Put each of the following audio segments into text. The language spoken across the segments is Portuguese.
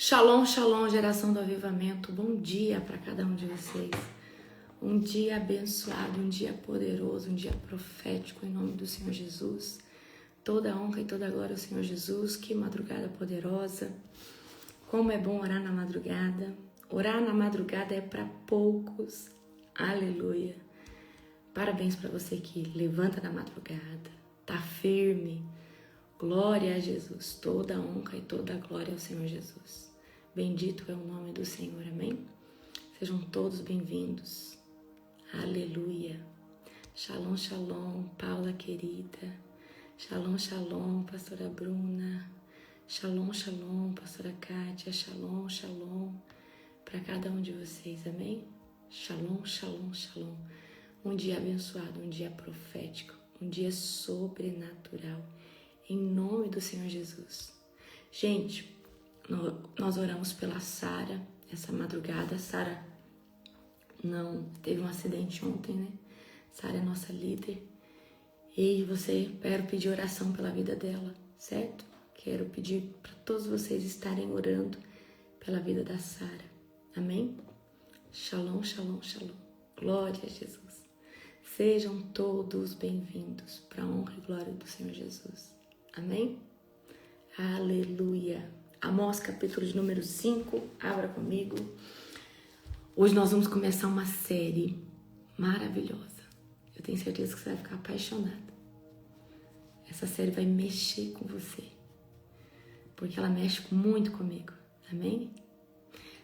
Shalom, shalom, geração do avivamento. Bom dia para cada um de vocês. Um dia abençoado, um dia poderoso, um dia profético em nome do Senhor Jesus. Toda honra e toda glória ao Senhor Jesus. Que madrugada poderosa. Como é bom orar na madrugada. Orar na madrugada é para poucos. Aleluia. Parabéns para você que levanta na madrugada. Tá firme. Glória a Jesus. Toda honra e toda glória ao Senhor Jesus. Bendito é o nome do Senhor, amém? Sejam todos bem-vindos. Aleluia. Shalom, shalom, Paula querida. Shalom, shalom, pastora Bruna. Shalom, shalom, pastora Kátia. Shalom, shalom, para cada um de vocês, amém? Shalom, shalom, shalom. Um dia abençoado, um dia profético, um dia sobrenatural, em nome do Senhor Jesus. Gente, nós oramos pela Sara essa madrugada. Sara teve um acidente ontem, né? Sara é nossa líder. E quero pedir oração pela vida dela, certo? Quero pedir para todos vocês estarem orando pela vida da Sara. Amém? Shalom, shalom, shalom. Glória a Jesus. Sejam todos bem-vindos para a honra e glória do Senhor Jesus. Amém? Aleluia. Amós, capítulo de número 5. Abra comigo. Hoje nós vamos começar uma série maravilhosa. Eu tenho certeza que você vai ficar apaixonada. Essa série vai mexer com você. Porque ela mexe muito comigo. Amém?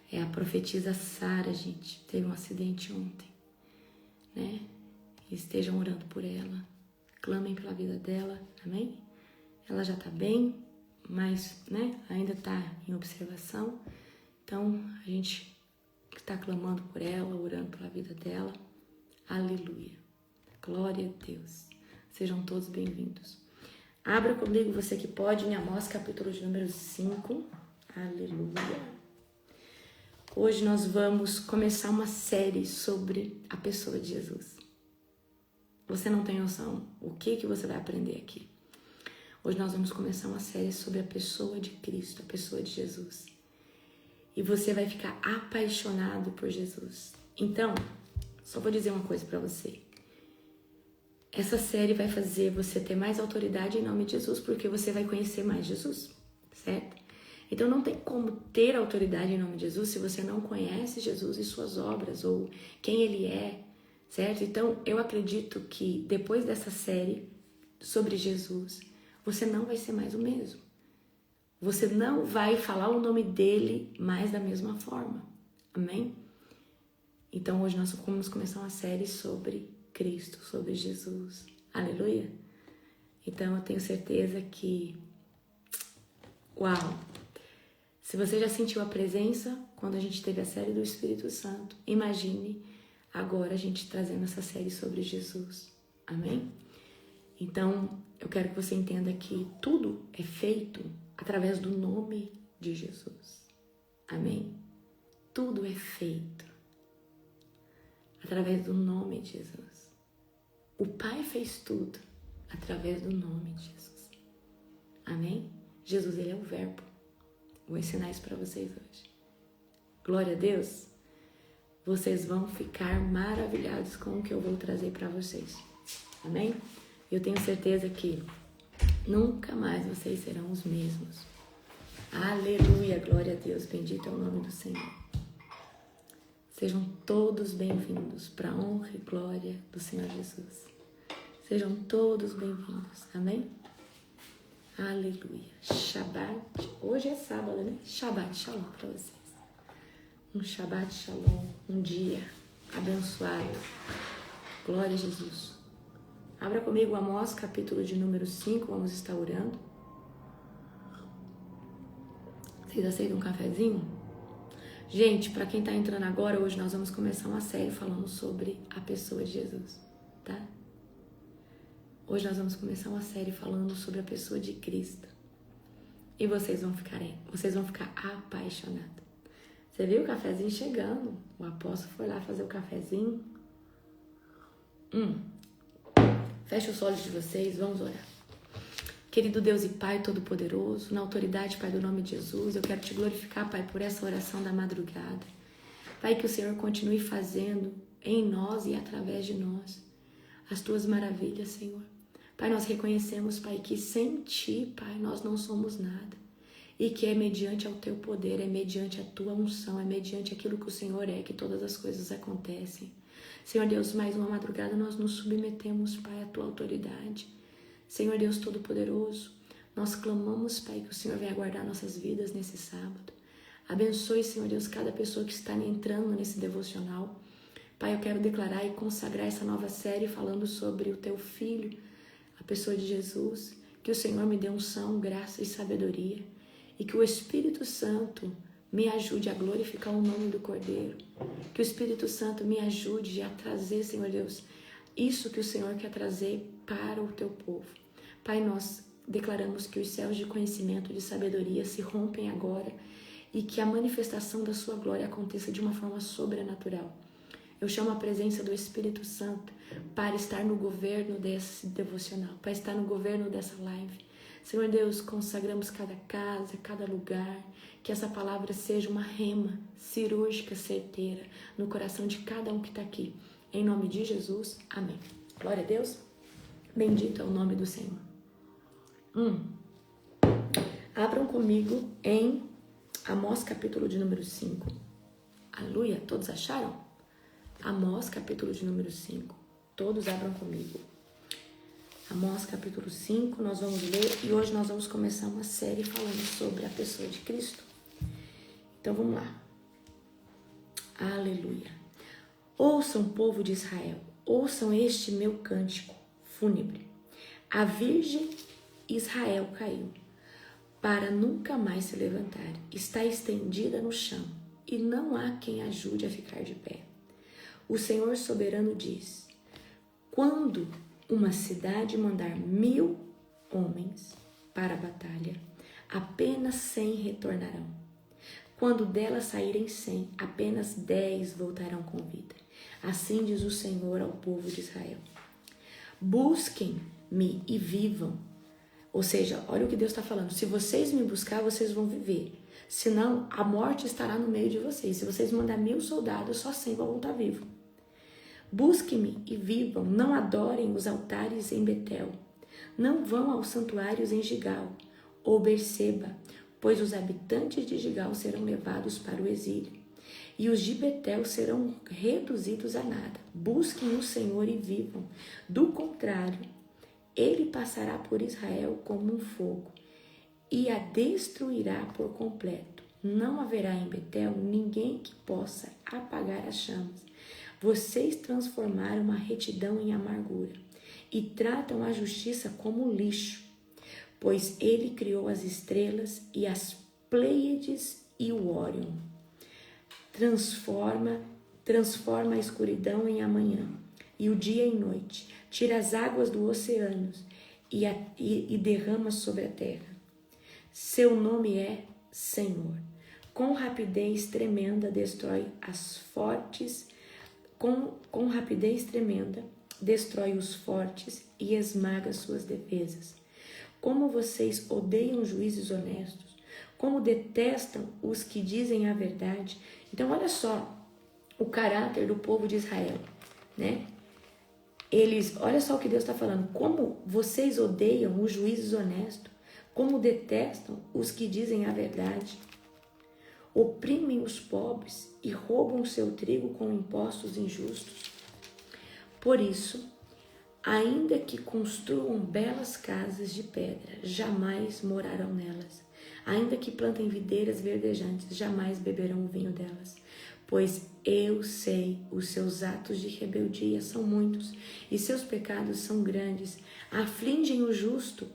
É a profetisa Sara, gente. Teve um acidente ontem, né? Estejam orando por ela. Clamem pela vida dela. Amém? Ela já tá bem, mas, né, ainda tá em observação. Então, a gente está clamando por ela, orando pela vida dela. Aleluia. Glória a Deus. Sejam todos bem-vindos. Abra comigo, você que pode, em Amós, capítulo de número 5. Aleluia. Hoje nós vamos começar uma série sobre a pessoa de Jesus. Você não tem noção o que você vai aprender aqui. Hoje nós vamos começar uma série sobre a pessoa de Cristo, a pessoa de Jesus. E você vai ficar apaixonado por Jesus. Então, só vou dizer uma coisa para você. Essa série vai fazer você ter mais autoridade em nome de Jesus, porque você vai conhecer mais Jesus, certo? Então não tem como ter autoridade em nome de Jesus se você não conhece Jesus e suas obras, ou quem Ele é, certo? Então eu acredito que depois dessa série sobre Jesus, você não vai ser mais o mesmo. Você não vai falar o nome dele mais da mesma forma. Amém? Então hoje nós vamos começar uma série sobre Cristo, sobre Jesus. Aleluia? Então eu tenho certeza que... Uau! Se você já sentiu a presença quando a gente teve a série do Espírito Santo, imagine agora a gente trazendo essa série sobre Jesus. Amém? Então, eu quero que você entenda que tudo é feito através do nome de Jesus. Amém? Tudo é feito através do nome de Jesus. O Pai fez tudo através do nome de Jesus. Amém? Jesus, Ele é o Verbo. Vou ensinar isso para vocês hoje. Glória a Deus. Vocês vão ficar maravilhados com o que eu vou trazer para vocês. Amém? Eu tenho certeza que nunca mais vocês serão os mesmos. Aleluia, glória a Deus, bendito é o nome do Senhor. Sejam todos bem-vindos para a honra e glória do Senhor Jesus. Sejam todos bem-vindos, amém? Aleluia. Shabbat, hoje é sábado, né? Shabbat shalom para vocês. Um Shabbat shalom, um dia abençoado. Glória a Jesus. Abra comigo Amós, capítulo de número 5, vamos estar orando. Vocês aceitam um cafezinho? Gente, para quem tá entrando agora, hoje nós vamos começar uma série falando sobre a pessoa de Jesus, tá? Hoje nós vamos começar uma série falando sobre a pessoa de Cristo. E vocês vão ficar apaixonados. Você viu o cafezinho chegando? O apóstolo foi lá fazer o cafezinho. Feche os olhos de vocês, vamos orar. Querido Deus e Pai Todo-Poderoso, na autoridade, Pai, do nome de Jesus, eu quero te glorificar, Pai, por essa oração da madrugada. Pai, que o Senhor continue fazendo em nós e através de nós as tuas maravilhas, Senhor. Pai, nós reconhecemos, Pai, que sem ti, Pai, nós não somos nada. E que é mediante ao teu poder, é mediante a tua unção, é mediante aquilo que o Senhor é, que todas as coisas acontecem. Senhor Deus, mais uma madrugada nós nos submetemos, Pai, à tua autoridade. Senhor Deus Todo-Poderoso, nós clamamos, Pai, que o Senhor venha guardar nossas vidas nesse sábado. Abençoe, Senhor Deus, cada pessoa que está entrando nesse devocional. Pai, eu quero declarar e consagrar essa nova série falando sobre o teu Filho, a pessoa de Jesus. Que o Senhor me dê unção, graça e sabedoria. E que o Espírito Santo me ajude a glorificar o nome do Cordeiro. Que o Espírito Santo me ajude a trazer, Senhor Deus, isso que o Senhor quer trazer para o teu povo. Pai, nós declaramos que os céus de conhecimento, de sabedoria se rompem agora e que a manifestação da sua glória aconteça de uma forma sobrenatural. Eu chamo a presença do Espírito Santo para estar no governo desse devocional, para estar no governo dessa live. Senhor Deus, consagramos cada casa, cada lugar, que essa palavra seja uma rema cirúrgica, certeira, no coração de cada um que está aqui. Em nome de Jesus, amém. Glória a Deus. Bendito é o nome do Senhor. Abram comigo em Amós, capítulo de número 5. Aleluia, todos acharam? Amós, capítulo de número 5. Todos abram comigo. Amós, capítulo 5, nós vamos ler e hoje nós vamos começar uma série falando sobre a pessoa de Cristo. Então vamos lá. Aleluia. Ouçam, povo de Israel, ouçam este meu cântico fúnebre. A virgem Israel caiu, para nunca mais se levantar. Está estendida no chão, e não há quem ajude a ficar de pé. O Senhor soberano diz: quando uma cidade mandar 1000 homens para a batalha, apenas 100 retornarão. Quando dela saírem 100, apenas 10 voltarão com vida. Assim diz o Senhor ao povo de Israel: busquem-me e vivam. Ou seja, olha o que Deus está falando. Se vocês me buscar, vocês vão viver. Senão, a morte estará no meio de vocês. Se vocês mandar 1000 soldados, só 100 vão voltar vivos. Busquem-me e vivam, não adorem os altares em Betel, não vão aos santuários em Gigal ou Berseba, pois os habitantes de Gigal serão levados para o exílio, e os de Betel serão reduzidos a nada. Busquem o Senhor e vivam, do contrário, ele passará por Israel como um fogo e a destruirá por completo. Não haverá em Betel ninguém que possa apagar as chamas. Vocês transformaram a retidão em amargura e tratam a justiça como lixo, pois ele criou as estrelas e as Pleiades e o Órion. Transforma a escuridão em amanhã e o dia em noite. Tira as águas do oceano e derrama sobre a terra. Seu nome é Senhor. Com rapidez tremenda destrói as fortes. Com rapidez tremenda, destrói os fortes e esmaga suas defesas. Como vocês odeiam juízes honestos, como detestam os que dizem a verdade. Então, olha só o caráter do povo de Israel, né? Olha só o que Deus está falando. Como vocês odeiam os juízes honestos, como detestam os que dizem a verdade. Oprimem os pobres e roubam seu trigo com impostos injustos. Por isso, ainda que construam belas casas de pedra, jamais morarão nelas. Ainda que plantem videiras verdejantes, jamais beberão o vinho delas. Pois eu sei, os seus atos de rebeldia são muitos, e seus pecados são grandes. Afligem o justo,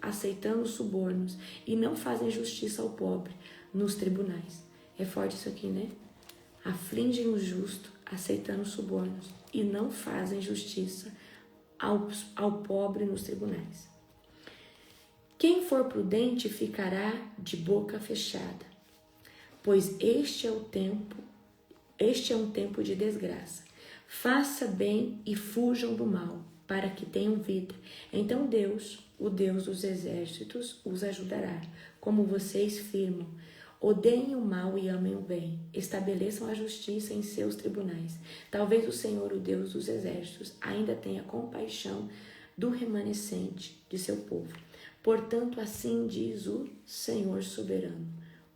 aceitando subornos, e não fazem justiça ao pobre nos tribunais. É forte isso aqui, né? Afligem o justo, aceitando subornos, e não fazem justiça ao pobre nos tribunais. Quem for prudente ficará de boca fechada, pois este é um tempo de desgraça. Faça bem e fujam do mal. para que tenham vida. Então Deus, o Deus dos exércitos, os ajudará, como vocês firmam. Odeiem o mal e amem o bem. Estabeleçam a justiça em seus tribunais. Talvez o Senhor, o Deus dos exércitos, ainda tenha compaixão do remanescente de seu povo. Portanto, assim diz o Senhor soberano,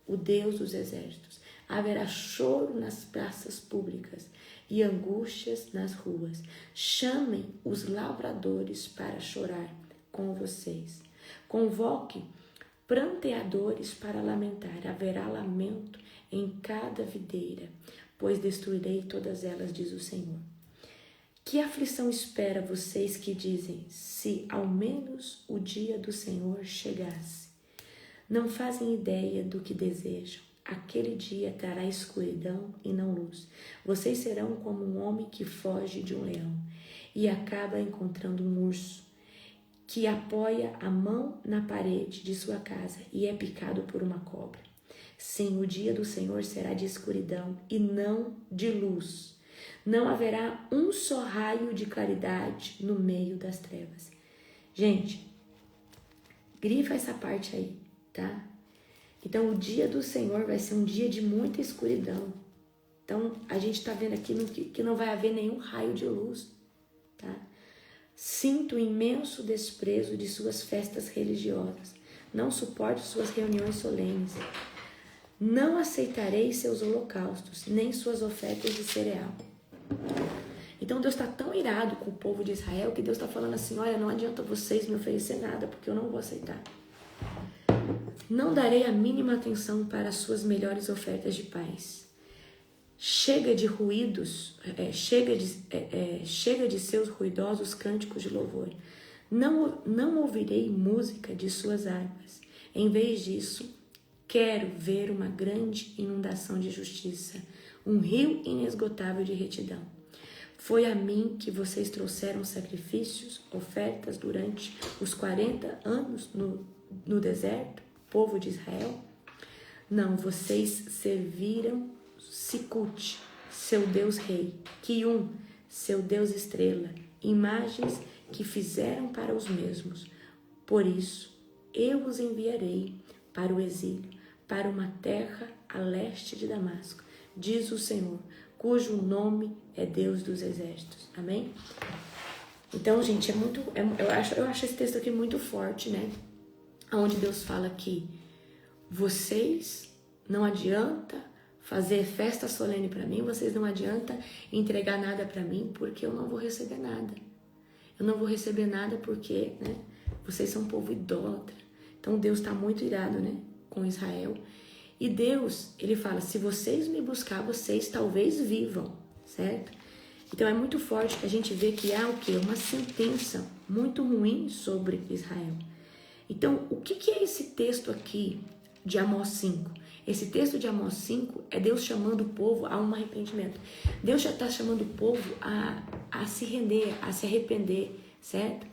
o Deus dos exércitos. Haverá choro nas praças públicas e angústias nas ruas. Chamem os lavradores para chorar com vocês. Convoque pranteadores para lamentar. Haverá lamento em cada videira, pois destruirei todas elas, diz o Senhor. Que aflição espera vocês que dizem, se ao menos o dia do Senhor chegasse? Não fazem ideia do que desejam. Aquele dia trará escuridão e não luz. Vocês serão como um homem que foge de um leão e acaba encontrando um urso, que apoia a mão na parede de sua casa e é picado por uma cobra. Sim, o dia do Senhor será de escuridão e não de luz. Não haverá um só raio de claridade no meio das trevas. Gente, grifa essa parte aí, tá? Então, o dia do Senhor vai ser um dia de muita escuridão. Então, a gente está vendo aqui que não vai haver nenhum raio de luz, tá? Sinto imenso desprezo de suas festas religiosas. Não suporto suas reuniões solenes. Não aceitarei seus holocaustos, nem suas ofertas de cereal. Então Deus está tão irado com o povo de Israel que Deus está falando assim, olha, não adianta vocês me oferecer nada, porque eu não vou aceitar. Não darei a mínima atenção para as suas melhores ofertas de paz. Chega de ruídos, chega de seus ruidosos cânticos de louvor. Não ouvirei música de suas harpas. Em vez disso, quero ver uma grande inundação de justiça, um rio inesgotável de retidão. Foi a mim que vocês trouxeram sacrifícios, ofertas durante os 40 anos no deserto, povo de Israel? Não, vocês serviram Sikut, seu Deus rei, Kium, seu Deus estrela, imagens que fizeram para os mesmos. Por isso, eu os enviarei para o exílio, para uma terra a leste de Damasco, diz o Senhor, cujo nome é Deus dos exércitos. Amém? Então, gente, eu acho esse texto aqui muito forte, né? Onde Deus fala que vocês não adianta fazer festa solene para mim, vocês não adianta entregar nada para mim, porque eu não vou receber nada. Eu não vou receber nada porque, né, vocês são um povo idólatra. Então Deus está muito irado, né, com Israel. E Deus, ele fala, se vocês me buscar, vocês talvez vivam, certo? Então é muito forte que a gente vê que há o quê? Uma sentença muito ruim sobre Israel. Então, o que é esse texto aqui de Amós 5? Esse texto de Amós 5 é Deus chamando o povo a um arrependimento. Deus já está chamando o povo a se render, a se arrepender, certo?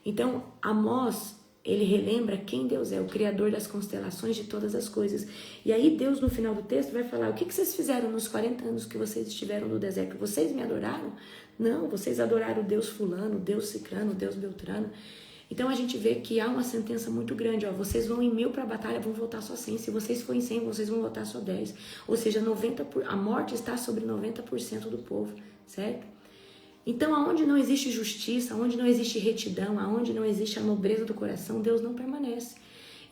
Então, Amós, ele relembra quem Deus é, o Criador das constelações de todas as coisas. E aí Deus, no final do texto, vai falar, o que vocês fizeram nos 40 anos que vocês estiveram no deserto? Vocês me adoraram? Não, vocês adoraram o Deus fulano, o Deus cicrano, o Deus beltrano. Então a gente vê que há uma sentença muito grande, ó, vocês vão em 1000 para a batalha, vão voltar só 100, se vocês forem 100, vocês vão voltar só 10, ou seja, a morte está sobre 90% do povo, certo? Então aonde não existe justiça, aonde não existe retidão, aonde não existe a nobreza do coração, Deus não permanece.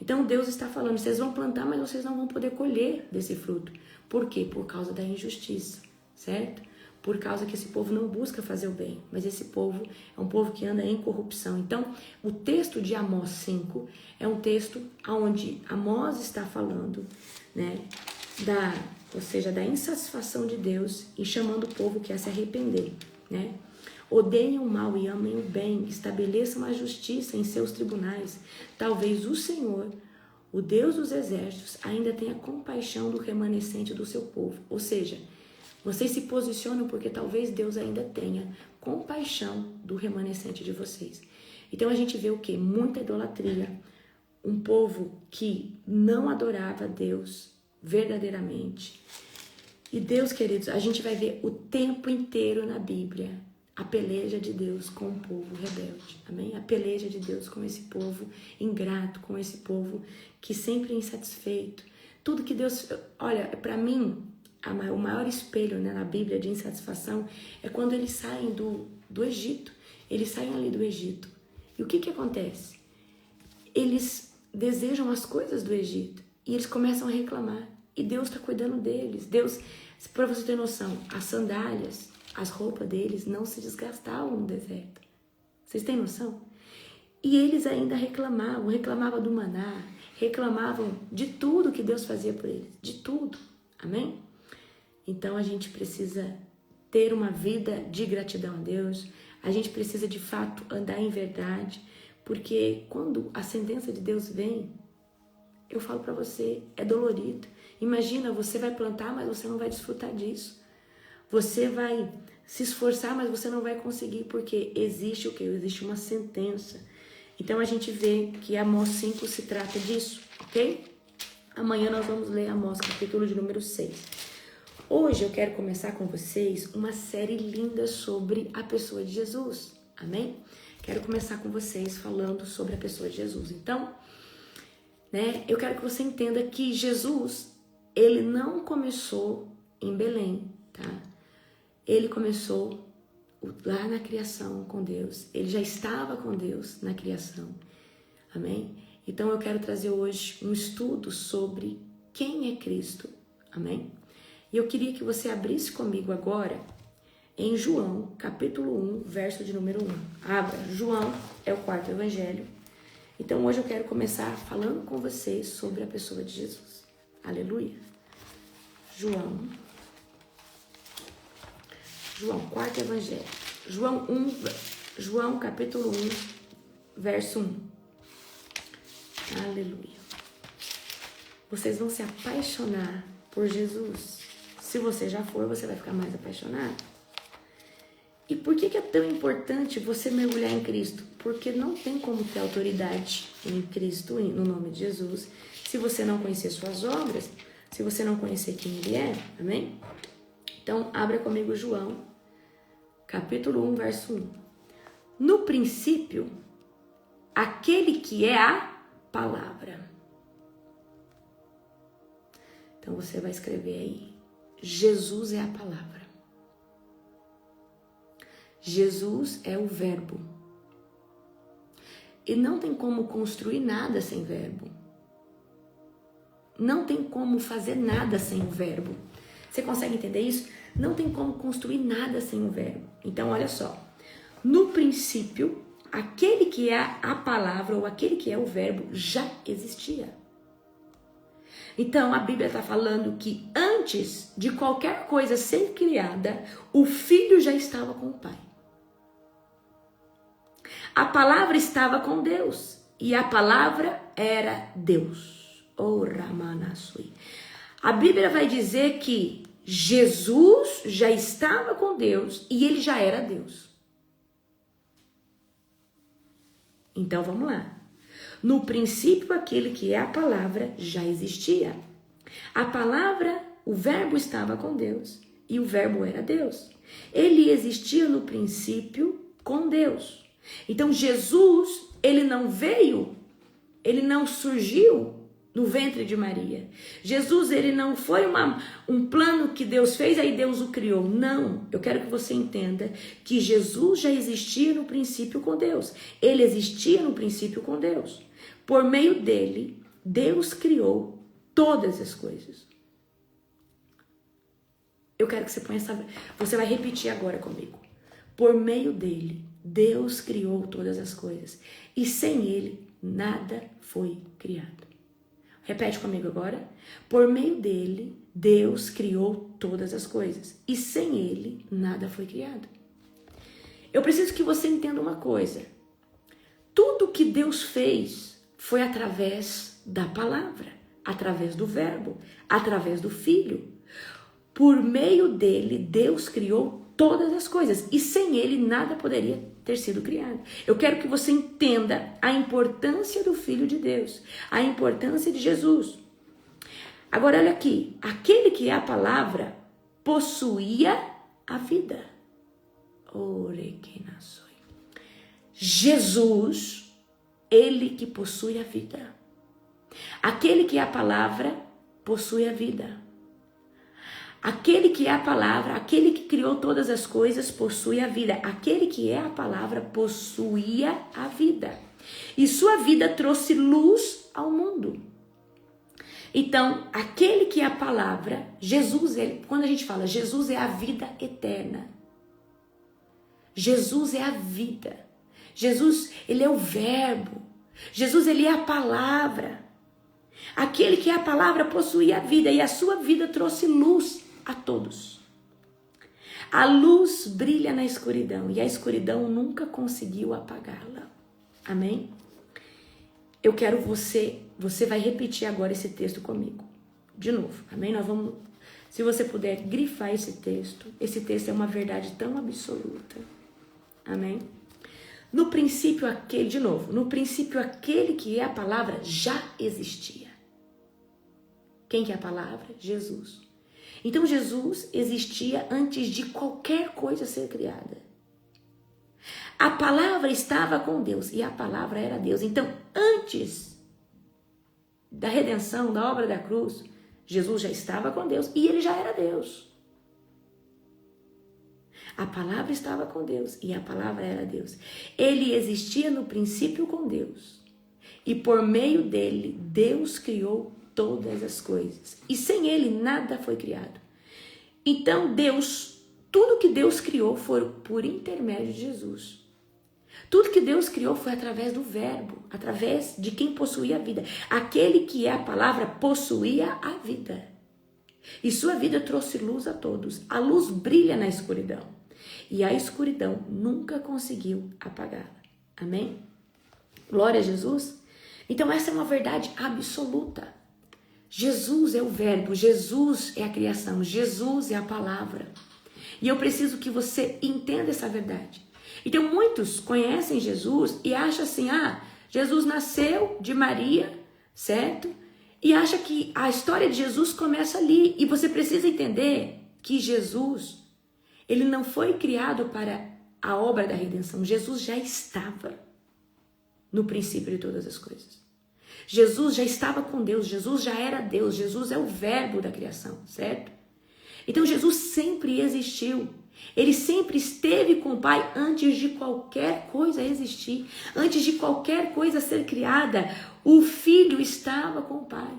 Então Deus está falando, vocês vão plantar, mas vocês não vão poder colher desse fruto. Por quê? Por causa da injustiça, certo? Por causa que esse povo não busca fazer o bem, mas esse povo é um povo que anda em corrupção. Então, o texto de Amós 5 é um texto onde Amós está falando, né, ou seja, da insatisfação de Deus e chamando o povo que a se arrepender, né? Odeiem o mal e amem o bem, estabeleçam a justiça em seus tribunais. Talvez o Senhor, o Deus dos exércitos, ainda tenha compaixão do remanescente do seu povo, ou seja, vocês se posicionam porque talvez Deus ainda tenha compaixão do remanescente de vocês. Então a gente vê o quê? Muita idolatria. Um povo que não adorava Deus verdadeiramente. E Deus, queridos, a gente vai ver o tempo inteiro na Bíblia a peleja de Deus com o povo rebelde, amém? A peleja de Deus com esse povo ingrato, com esse povo que sempre é insatisfeito. Tudo que Deus... Olha, para mim, o maior espelho, né, na Bíblia de insatisfação é quando eles saem do Egito. Eles saem ali do Egito. E o que acontece? Eles desejam as coisas do Egito e eles começam a reclamar. E Deus está cuidando deles. Deus, para você ter noção, as sandálias, as roupas deles não se desgastavam no deserto. Vocês têm noção? E eles ainda reclamavam do maná, reclamavam de tudo que Deus fazia por eles, de tudo. Amém? Então a gente precisa ter uma vida de gratidão a Deus, a gente precisa de fato andar em verdade, porque quando a sentença de Deus vem, eu falo para você, é dolorido. Imagina, você vai plantar, mas você não vai desfrutar disso. Você vai se esforçar, mas você não vai conseguir, porque existe o quê? Existe uma sentença. Então a gente vê que Amós 5 se trata disso, ok? Amanhã nós vamos ler Amós, capítulo de número 6. Hoje eu quero começar com vocês uma série linda sobre a pessoa de Jesus, amém? Quero começar com vocês falando sobre a pessoa de Jesus. Então, né, eu quero que você entenda que Jesus, ele não começou em Belém, tá? Ele começou lá na criação com Deus. Ele já estava com Deus na criação, amém? Então eu quero trazer hoje um estudo sobre quem é Cristo, amém? E eu queria que você abrisse comigo agora em João, capítulo 1, verso de número 1. Abra, João é o quarto evangelho. Então hoje eu quero começar falando com vocês sobre a pessoa de Jesus. Aleluia. João, quarto evangelho. João capítulo 1, verso 1. Aleluia. Vocês vão se apaixonar por Jesus. Se você já for, você vai ficar mais apaixonado. E por que é tão importante você mergulhar em Cristo? Porque não tem como ter autoridade em Cristo, no nome de Jesus, se você não conhecer suas obras, se você não conhecer quem Ele é, amém? Então, abra comigo João, capítulo 1, verso 1. No princípio, aquele que é a palavra. Então, você vai escrever aí, Jesus é a palavra. Jesus é o verbo. E não tem como construir nada sem verbo. Não tem como fazer nada sem o verbo. Você consegue entender isso? Não tem como construir nada sem o verbo. Então, olha só. No princípio, aquele que é a palavra ou aquele que é o verbo já existia. Então, a Bíblia está falando que antes de qualquer coisa ser criada, o Filho já estava com o Pai. A palavra estava com Deus e a palavra era Deus. Oh, Ramanasui. A Bíblia vai dizer que Jesus já estava com Deus e ele já era Deus. Então, vamos lá. No princípio, aquele que é a palavra já existia. A palavra, o verbo estava com Deus e o verbo era Deus. Ele existia no princípio com Deus. Então, Jesus, ele não veio, ele não surgiu no ventre de Maria. Jesus, ele não foi um plano que Deus fez, aí Deus o criou. Não, eu quero que você entenda que Jesus já existia no princípio com Deus. Ele existia no princípio com Deus. Por meio dele, Deus criou todas as coisas. Eu quero que você ponha essa... Você vai repetir agora comigo. Por meio dele, Deus criou todas as coisas. E sem ele, nada foi criado. Repete comigo agora. Por meio dele, Deus criou todas as coisas. E sem ele, nada foi criado. Eu preciso que você entenda uma coisa. Tudo que Deus fez foi através da palavra, através do verbo, através do Filho. Por meio dele, Deus criou todas as coisas. E sem ele, nada poderia ter sido criado. Eu quero que você entenda a importância do Filho de Deus, a importância de Jesus. Agora, olha aqui. Aquele que é a palavra possuía a vida. Jesus, ele que possui a vida. Aquele que é a palavra possui a vida. Aquele que é a palavra, aquele que criou todas as coisas, possui a vida. Aquele que é a palavra possuía a vida. E sua vida trouxe luz ao mundo. Então, aquele que é a palavra, Jesus, quando a gente fala Jesus é a vida eterna. Jesus é a vida. Jesus, ele é o verbo. Jesus, ele é a palavra. Aquele que é a palavra possuía a vida e a sua vida trouxe luz a todos. A luz brilha na escuridão e a escuridão nunca conseguiu apagá-la. Amém? Eu quero você vai repetir agora esse texto comigo. De novo, amém? Nós vamos, se você puder grifar esse texto é uma verdade tão absoluta. Amém? No princípio aquele, de novo, no princípio aquele que é a palavra já existia. Quem que é a palavra? Jesus. Então Jesus existia antes de qualquer coisa ser criada. A palavra estava com Deus e a palavra era Deus. Então, antes da redenção, da obra da cruz, Jesus já estava com Deus e ele já era Deus. A palavra estava com Deus e a palavra era Deus. Ele existia no princípio com Deus. E por meio dele, Deus criou todas as coisas. E sem ele, nada foi criado. Então, tudo que Deus criou foi por intermédio de Jesus. Tudo que Deus criou foi através do verbo, através de quem possuía a vida. Aquele que é a palavra possuía a vida. E sua vida trouxe luz a todos. A luz brilha na escuridão. E a escuridão nunca conseguiu apagá-la. Amém? Glória a Jesus. Então essa é uma verdade absoluta. Jesus é o verbo, Jesus é a criação, Jesus é a palavra. E eu preciso que você entenda essa verdade. Então muitos conhecem Jesus e acham assim, Jesus nasceu de Maria, certo? E acha que a história de Jesus começa ali. E você precisa entender que Jesus, ele não foi criado para a obra da redenção. Jesus já estava no princípio de todas as coisas. Jesus já estava com Deus, Jesus já era Deus, Jesus é o verbo da criação, certo? Então Jesus sempre existiu. Ele sempre esteve com o Pai antes de qualquer coisa existir, antes de qualquer coisa ser criada. O Filho estava com o Pai.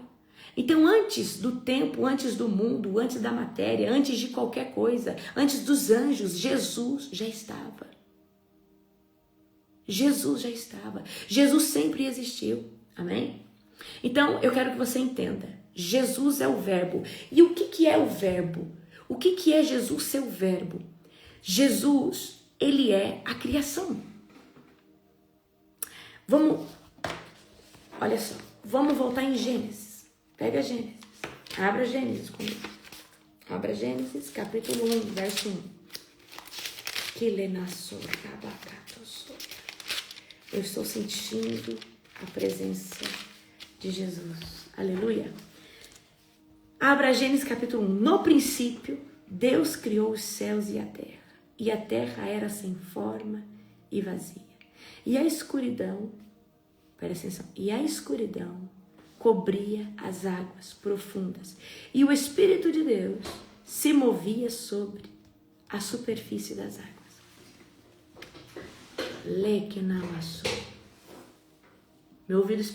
Então, antes do tempo, antes do mundo, antes da matéria, antes de qualquer coisa, antes dos anjos, Jesus já estava. Jesus já estava. Jesus sempre existiu. Amém? Então, eu quero que você entenda. Jesus é o verbo. E o que é o verbo? O que é Jesus ser o verbo? Jesus, ele é a criação. Olha só, vamos voltar em Gênesis. Pega Gênesis. Abra Gênesis comigo. Abra Gênesis, capítulo 1, verso 1. Eu estou sentindo a presença de Jesus. Aleluia. Abra Gênesis capítulo 1. No princípio, Deus criou os céus e a terra era sem forma e vazia. E a escuridão, presta atenção, e a escuridão cobria as águas profundas. E o Espírito de Deus se movia sobre a superfície das águas.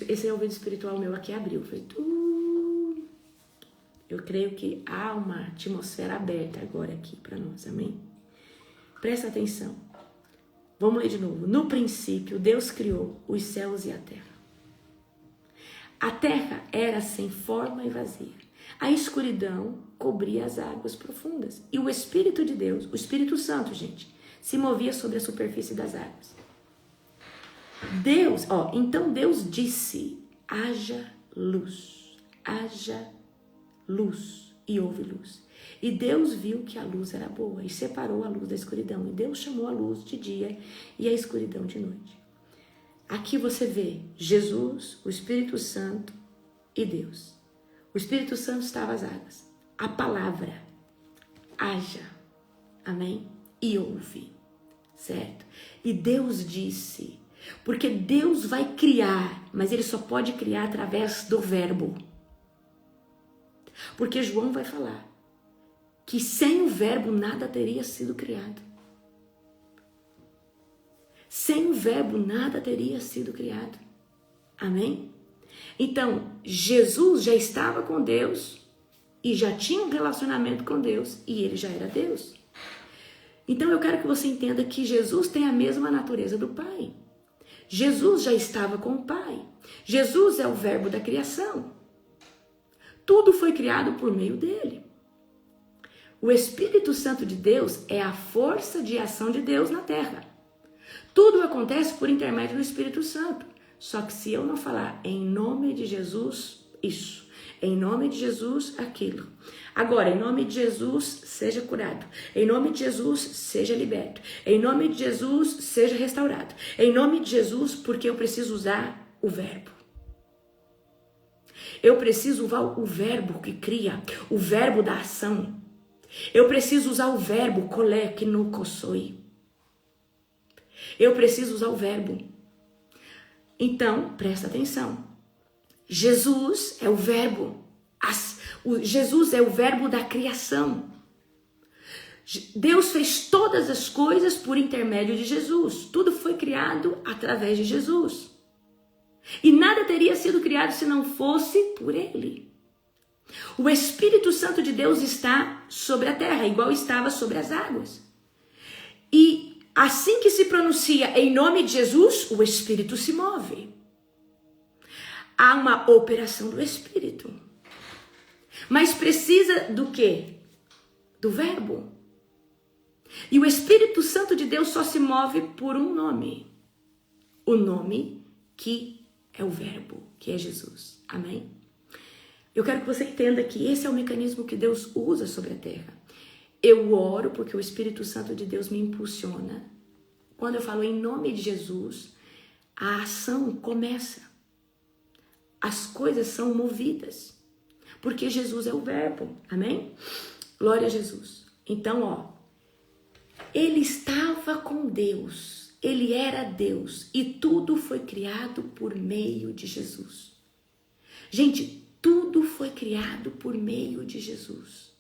Esse é o ouvido espiritual meu aqui abriu. Foi tudo. Eu creio que há uma atmosfera aberta agora aqui para nós, amém? Presta atenção. Vamos ler de novo. No princípio, Deus criou os céus e a terra. A terra era sem forma e vazia. A escuridão cobria as águas profundas. E o Espírito de Deus, o Espírito Santo, gente, se movia sobre a superfície das águas. Então Deus disse, haja luz, e houve luz. E Deus viu que a luz era boa e separou a luz da escuridão. E Deus chamou a luz de dia e a escuridão de noite. Aqui você vê Jesus, o Espírito Santo e Deus. O Espírito Santo estava às águas. A palavra, haja, amém? E houve. certo? E Deus disse, porque Deus vai criar, mas Ele só pode criar através do verbo. Porque João vai falar que sem o verbo nada teria sido criado. Sem o verbo nada teria sido criado. Amém? Então, Jesus já estava com Deus e já tinha um relacionamento com Deus e Ele já era Deus. Então, eu quero que você entenda que Jesus tem a mesma natureza do Pai. Jesus já estava com o Pai. Jesus é o verbo da criação. Tudo foi criado por meio dele. O Espírito Santo de Deus é a força de ação de Deus na terra. Tudo acontece por intermédio do Espírito Santo. Só que se eu não falar em nome de Jesus, isso. Em nome de Jesus, aquilo. Agora, em nome de Jesus, seja curado. Em nome de Jesus, seja liberto. Em nome de Jesus, seja restaurado. Em nome de Jesus, porque eu preciso usar o verbo. Eu preciso usar o verbo que cria, o verbo da ação. Eu preciso usar o verbo kolé que no kosoi. Eu preciso usar o verbo. Então, presta atenção. Jesus é o verbo. Jesus é o verbo da criação. Deus fez todas as coisas por intermédio de Jesus. Tudo foi criado através de Jesus. E nada teria sido criado se não fosse por Ele. O Espírito Santo de Deus está sobre a terra, igual estava sobre as águas. E assim que se pronuncia em nome de Jesus, o Espírito se move. Há uma operação do Espírito. Mas precisa do quê? Do verbo. E o Espírito Santo de Deus só se move por um nome. O nome que é o verbo, que é Jesus. Amém? Eu quero que você entenda que esse é o mecanismo que Deus usa sobre a terra. Eu oro porque o Espírito Santo de Deus me impulsiona. Quando eu falo em nome de Jesus, a ação começa. As coisas são movidas. Porque Jesus é o verbo. Amém? Glória a Jesus. Então, ele estava com Deus. Ele era Deus. E tudo foi criado por meio de Jesus. Gente, tudo foi criado por meio de Jesus.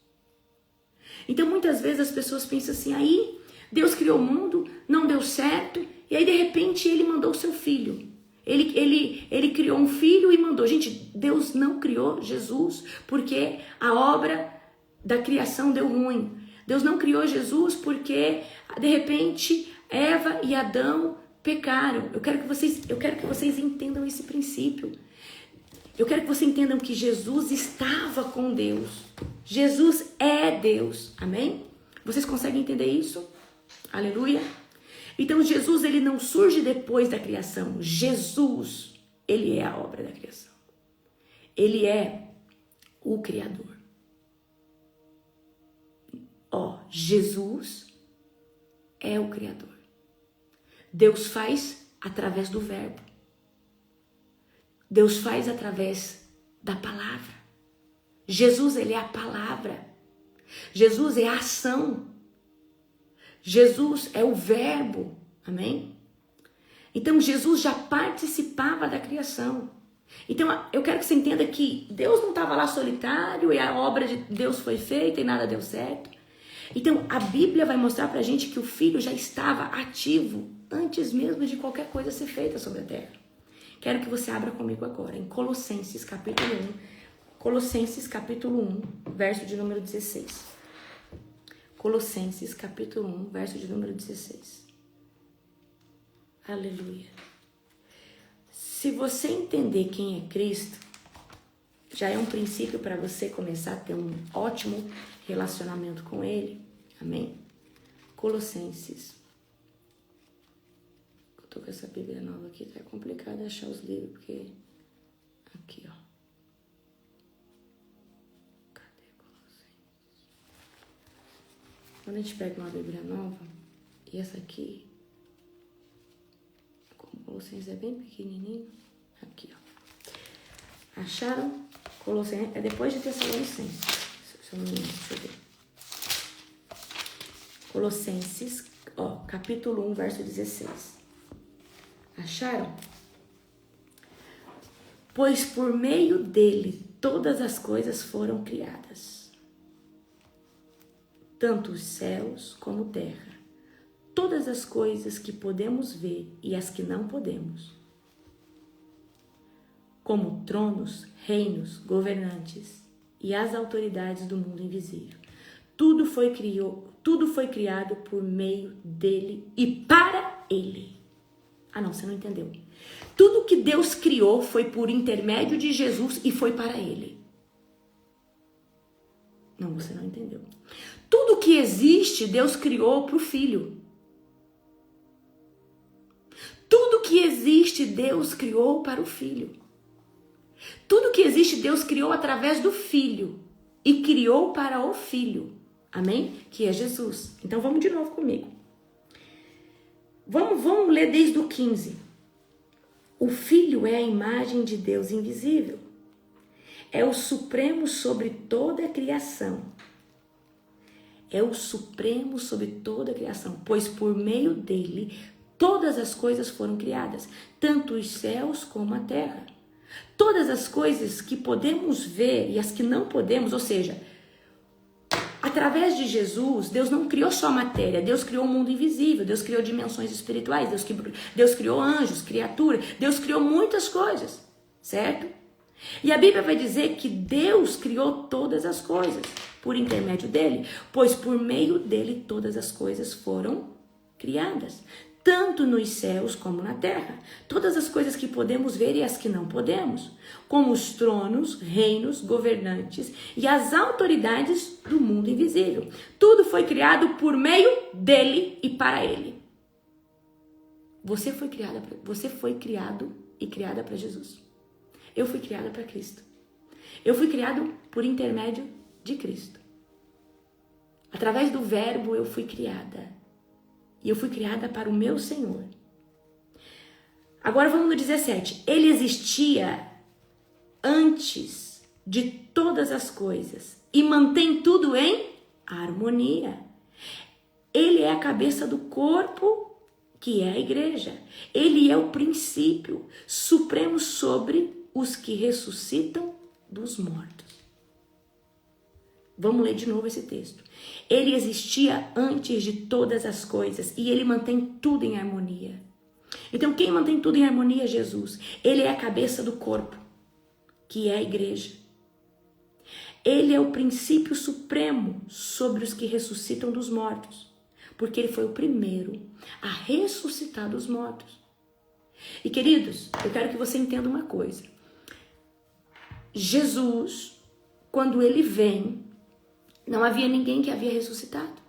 Então, muitas vezes as pessoas pensam assim, aí Deus criou o mundo, não deu certo, e aí de repente ele mandou o seu filho. Ele criou um filho e mandou. Gente, Deus não criou Jesus porque a obra da criação deu ruim. Deus não criou Jesus porque, de repente, Eva e Adão pecaram. Eu quero que vocês entendam esse princípio. Eu quero que vocês entendam que Jesus estava com Deus. Jesus é Deus. Amém? Vocês conseguem entender isso? Aleluia. Então, Jesus, ele não surge depois da criação. Jesus, ele é a obra da criação. Ele é o Criador. Jesus é o Criador. Deus faz através do verbo. Deus faz através da palavra. Jesus, ele é a palavra. Jesus é a ação. Jesus é o verbo. Amém? Então, Jesus já participava da criação. Então, eu quero que você entenda que Deus não estava lá solitário e a obra de Deus foi feita e nada deu certo. Então, a Bíblia vai mostrar pra gente que o Filho já estava ativo antes mesmo de qualquer coisa ser feita sobre a terra. Quero que você abra comigo agora em Colossenses capítulo 1. Colossenses capítulo 1, verso de número 16. Colossenses capítulo 1, verso de número 16. Aleluia. Se você entender quem é Cristo, já é um princípio para você começar a ter um ótimo relacionamento com Ele. Amém? Colossenses. Eu tô com essa Bíblia nova aqui, tá complicado achar os livros, porque... Aqui, ó. Cadê Colossenses? Quando a gente pega uma Bíblia nova, e essa aqui... Como Colossenses é bem pequenininho. Aqui, ó. Acharam? Colossenses, é depois de Tessalonicenses. Se eu não me engano, deixa eu ver. Colossenses, capítulo 1, verso 16. Acharam? Pois por meio dele todas as coisas foram criadas, tanto os céus como a terra, todas as coisas que podemos ver e as que não podemos, como tronos, reinos, governantes e as autoridades do mundo invisível. Tudo foi criado por meio dele e para ele. Ah, não, você não entendeu. Tudo que Deus criou foi por intermédio de Jesus e foi para ele. Não, você não entendeu. Tudo que existe, Deus criou para o Filho. Tudo que existe, Deus criou para o Filho. Tudo que existe, Deus criou através do Filho e criou para o Filho. Amém? Que é Jesus. Então vamos de novo comigo. Vamos ler desde o 15. O Filho é a imagem de Deus invisível. É o supremo sobre toda a criação. É o supremo sobre toda a criação, pois por meio dele todas as coisas foram criadas, tanto os céus como a terra. Todas as coisas que podemos ver e as que não podemos, ou seja, através de Jesus, Deus não criou só matéria, Deus criou o mundo invisível, Deus criou dimensões espirituais, Deus criou anjos, criaturas, Deus criou muitas coisas, certo? E a Bíblia vai dizer que Deus criou todas as coisas por intermédio dele, pois por meio dele todas as coisas foram criadas, tanto nos céus como na terra. Todas as coisas que podemos ver e as que não podemos, como os tronos, reinos, governantes e as autoridades do mundo invisível. Tudo foi criado por meio dele e para ele. Você foi criado e criada para Jesus. Eu fui criada para Cristo. Eu fui criado por intermédio de Cristo. Através do verbo eu fui criada. E eu fui criada para o meu Senhor. Agora vamos no 17. Ele existia antes de todas as coisas e mantém tudo em harmonia. Ele é a cabeça do corpo, que é a igreja. Ele é o princípio supremo sobre os que ressuscitam dos mortos. Vamos ler de novo esse texto. Ele existia antes de todas as coisas e ele mantém tudo em harmonia. Então, quem mantém tudo em harmonia é Jesus. Ele é a cabeça do corpo, que é a igreja. Ele é o princípio supremo sobre os que ressuscitam dos mortos, porque ele foi o primeiro a ressuscitar dos mortos. E, queridos, eu quero que você entenda uma coisa. Jesus, quando ele vem, não havia ninguém que havia ressuscitado.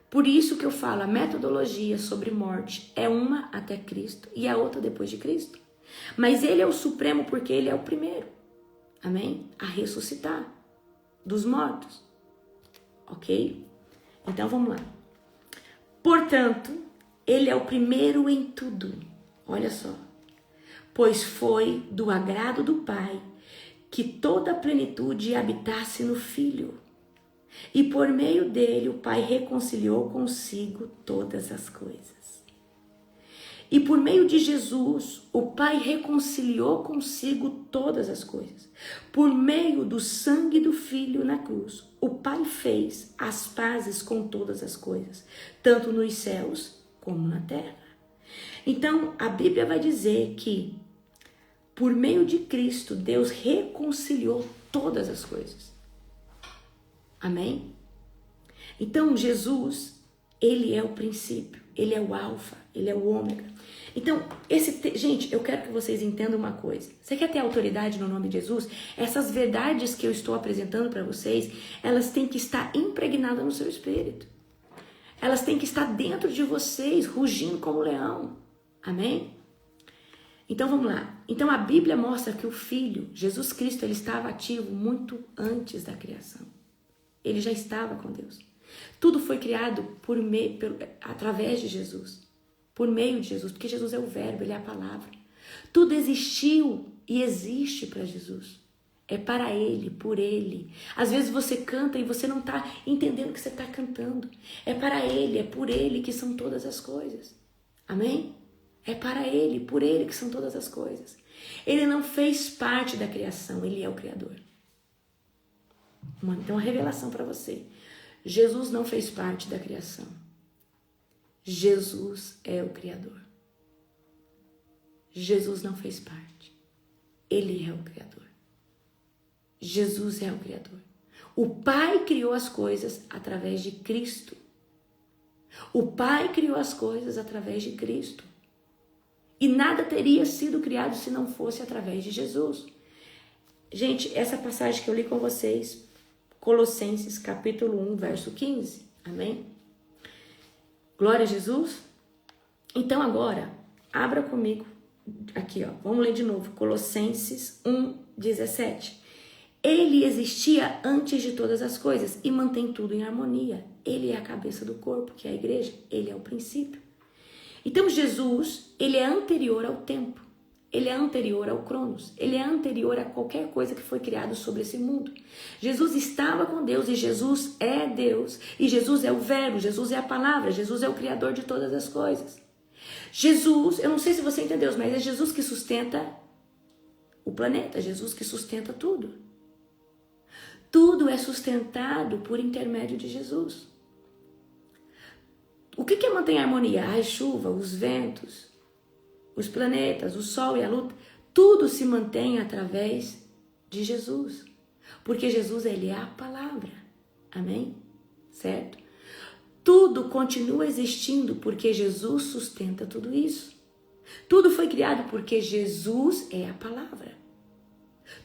Por isso que eu falo, a metodologia sobre morte é uma até Cristo e a outra depois de Cristo. Mas ele é o supremo porque ele é o primeiro, amém? A ressuscitar dos mortos, ok? Então vamos lá. Portanto, ele é o primeiro em tudo, olha só. Pois foi do agrado do Pai que toda a plenitude habitasse no Filho. E por meio dele o Pai reconciliou consigo todas as coisas. E por meio de Jesus, o Pai reconciliou consigo todas as coisas. Por meio do sangue do Filho na cruz, o Pai fez as pazes com todas as coisas, tanto nos céus como na terra. Então, a Bíblia vai dizer que por meio de Cristo, Deus reconciliou todas as coisas. Amém? Então, Jesus, ele é o princípio, ele é o alfa, ele é o ômega. Então, gente, eu quero que vocês entendam uma coisa. Você quer ter autoridade no nome de Jesus? Essas verdades que eu estou apresentando para vocês, elas têm que estar impregnadas no seu espírito. Elas têm que estar dentro de vocês, rugindo como leão. Amém? Então vamos lá. Então a Bíblia mostra que o Filho, Jesus Cristo, ele estava ativo muito antes da criação. Ele já estava com Deus. Tudo foi criado através de Jesus, por meio de Jesus, porque Jesus é o verbo, ele é a palavra. Tudo existiu e existe para Jesus. É para Ele, por Ele. Às vezes você canta e você não está entendendo o que você está cantando. É para Ele, é por Ele que são todas as coisas. Amém? É para Ele, por Ele que são todas as coisas. Ele não fez parte da criação, Ele é o Criador. Então, uma revelação para você. Jesus não fez parte da criação. Jesus é o Criador. Jesus não fez parte. Ele é o Criador. Jesus é o Criador. O Pai criou as coisas através de Cristo. O Pai criou as coisas através de Cristo. E nada teria sido criado se não fosse através de Jesus. Gente, essa passagem que eu li com vocês, Colossenses capítulo 1, verso 15. Amém? Glória a Jesus. Então agora, abra comigo aqui, ó. Vamos ler de novo. Colossenses 1, 17. Ele existia antes de todas as coisas e mantém tudo em harmonia. Ele é a cabeça do corpo, que é a igreja. Ele é o princípio. Então Jesus, ele é anterior ao tempo. Ele é anterior ao Cronos. Ele é anterior a qualquer coisa que foi criado sobre esse mundo. Jesus estava com Deus e Jesus é Deus. E Jesus é o Verbo, Jesus é a palavra, Jesus é o Criador de todas as coisas. Jesus, eu não sei se você entendeu, mas é Jesus que sustenta o planeta, Jesus que sustenta tudo. Tudo é sustentado por intermédio de Jesus. O que é manter a harmonia? A chuva, os ventos, os planetas, o sol e a lua, tudo se mantém através de Jesus. Porque Jesus, ele é a palavra. Amém? Certo? Tudo continua existindo porque Jesus sustenta tudo isso. Tudo foi criado porque Jesus é a palavra.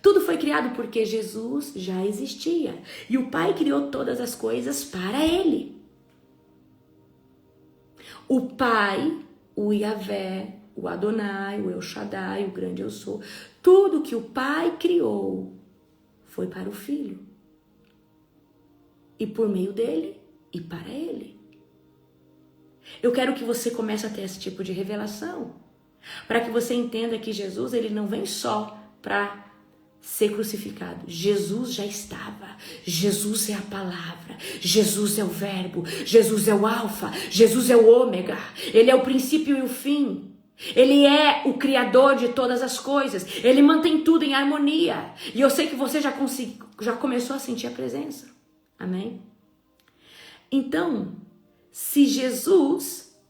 Tudo foi criado porque Jesus já existia. E o Pai criou todas as coisas para Ele. O Pai, o Yahvé, o Adonai, o El Shaddai, o grande eu sou. Tudo que o Pai criou foi para o Filho. E por meio dele e para Ele. Eu quero que você comece a ter esse tipo de revelação. Para que você entenda que Jesus, ele não vem só para ser crucificado. Jesus já estava. Jesus é a palavra. Jesus é o verbo. Jesus é o alfa. Jesus é o ômega. Ele é o princípio e o fim. Ele é o criador de todas as coisas. Ele mantém tudo em harmonia. E eu sei que você já começou a sentir a presença. Amém? Então, se Jesus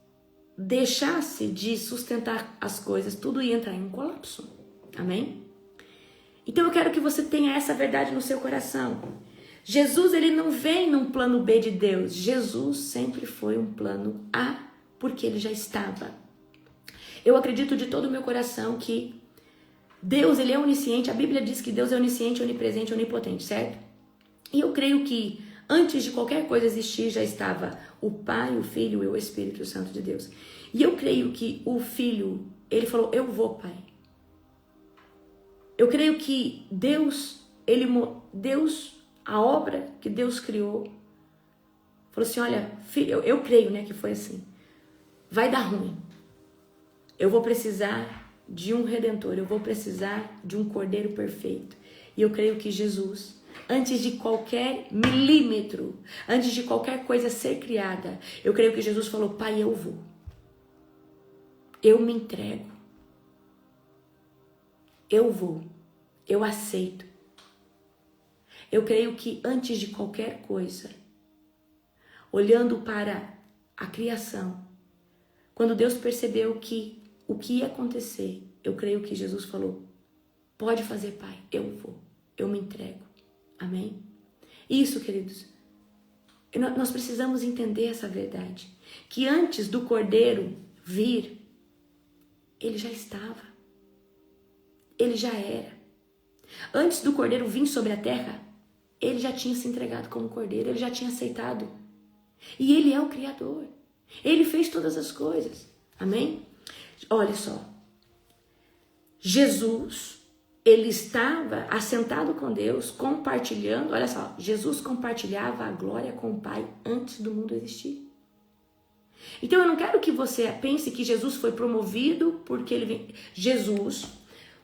deixasse de sustentar as coisas, tudo ia entrar em um colapso. Amém? Então eu quero que você tenha essa verdade no seu coração. Jesus, ele não vem num plano B de Deus. Jesus sempre foi um plano A, porque ele já estava. Eu acredito de todo o meu coração que Deus, ele é onisciente. A Bíblia diz que Deus é onisciente, onipresente, onipotente, certo? E eu creio que antes de qualquer coisa existir, já estava o Pai, o Filho e o Espírito Santo de Deus. E eu creio que o Filho, ele falou, eu vou, Pai. Eu creio que Deus, a obra que Deus criou, falou assim, olha, filho, eu creio, né, que foi assim, vai dar ruim. Eu vou precisar de um Redentor, eu vou precisar de um Cordeiro perfeito. E eu creio que Jesus, antes de qualquer milímetro, antes de qualquer coisa ser criada, eu creio que Jesus falou, Pai, eu vou. Eu me entrego. Eu vou. Eu aceito. Eu creio que antes de qualquer coisa, olhando para a criação, quando Deus percebeu que o que ia acontecer, eu creio que Jesus falou, pode fazer, Pai, eu vou. Eu me entrego. Amém? Isso, queridos, nós precisamos entender essa verdade. Que antes do Cordeiro vir, ele já estava. Ele já era. Antes do Cordeiro vir sobre a terra, ele já tinha se entregado como Cordeiro, ele já tinha aceitado. E ele é o Criador. Ele fez todas as coisas. Amém? Olha só. Jesus, ele estava assentado com Deus, compartilhando. Olha só, Jesus compartilhava a glória com o Pai antes do mundo existir. Então eu não quero que você pense que Jesus foi promovido porque ele vem. Jesus,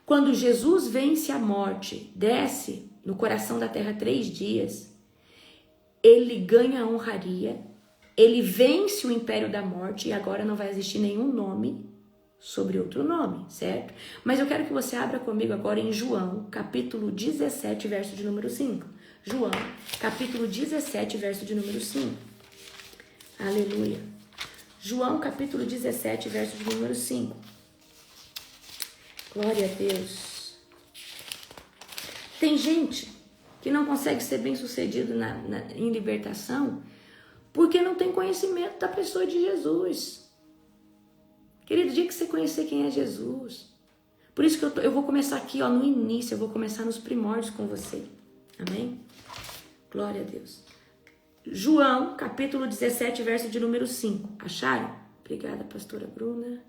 Quando Jesus vence a morte, desce no coração da terra 3 dias, ele ganha a honraria, ele vence o império da morte e agora não vai existir nenhum nome sobre outro nome, certo? Mas eu quero que você abra comigo agora em João, capítulo 17, verso de número 5. João, capítulo 17, verso de número 5. Aleluia. João, capítulo 17, verso de número 5. Glória a Deus. Tem gente que não consegue ser bem sucedido em libertação porque não tem conhecimento da pessoa de Jesus. Querido, o dia que você conhecer quem é Jesus. Por isso que eu vou começar aqui, no início, eu vou começar nos primórdios com você. Amém? Glória a Deus. João, capítulo 17, verso de número 5. Acharam? Obrigada, pastora Bruna.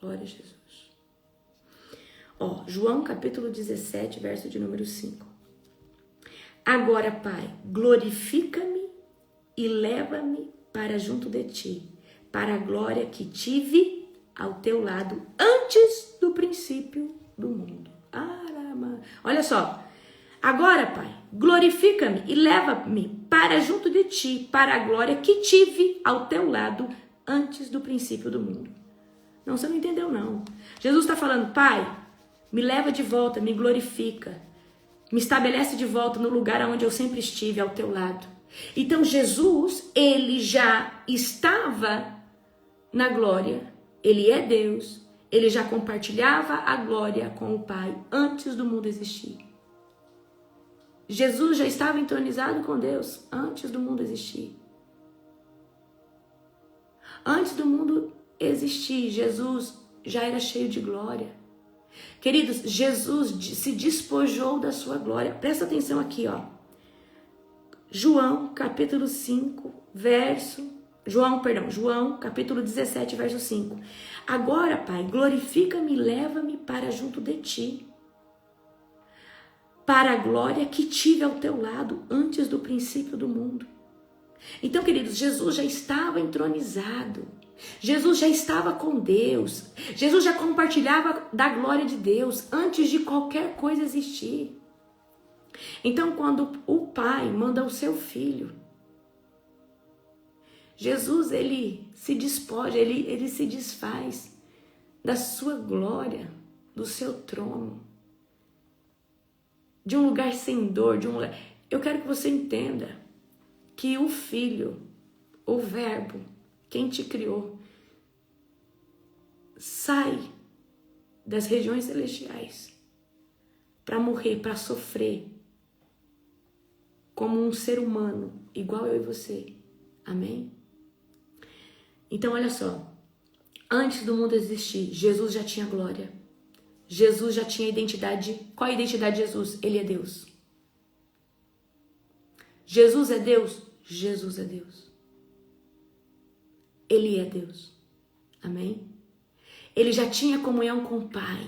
Glória a Jesus. João, capítulo 17, verso de número 5. Agora, Pai, glorifica-me e leva-me para junto de ti, para a glória que tive ao teu lado antes do princípio do mundo. Olha só. Agora, Pai, glorifica-me e leva-me para junto de ti, para a glória que tive ao teu lado antes do princípio do mundo. Não, você não entendeu, não. Jesus está falando, Pai, me leva de volta, me glorifica, me estabelece de volta no lugar onde eu sempre estive, ao teu lado. Então, Jesus, ele já estava na glória, ele é Deus, ele já compartilhava a glória com o Pai antes do mundo existir. Jesus já estava entronizado com Deus antes do mundo existir. Antes do mundo existir, Jesus já era cheio de glória. Queridos, Jesus se despojou da sua glória. Presta atenção aqui, João, capítulo 5, João, capítulo 17, verso 5. Agora, Pai, glorifica-me e leva-me para junto de ti, para a glória que tive ao teu lado antes do princípio do mundo. Então, queridos, Jesus já estava entronizado. Jesus já estava com Deus. Jesus já compartilhava da glória de Deus antes de qualquer coisa existir. Então, quando o Pai manda o seu Filho, Jesus, ele se despoja, ele se desfaz da sua glória, do seu trono, de um lugar sem dor, Eu quero que você entenda que o Filho, o Verbo, quem te criou, sai das regiões celestiais para morrer, para sofrer, como um ser humano, igual eu e você. Amém? Então, olha só. Antes do mundo existir, Jesus já tinha glória. Jesus já tinha identidade. Qual é a identidade de Jesus? Ele é Deus. Jesus é Deus? Jesus é Deus. Ele é Deus. Amém? Ele já tinha comunhão com o Pai.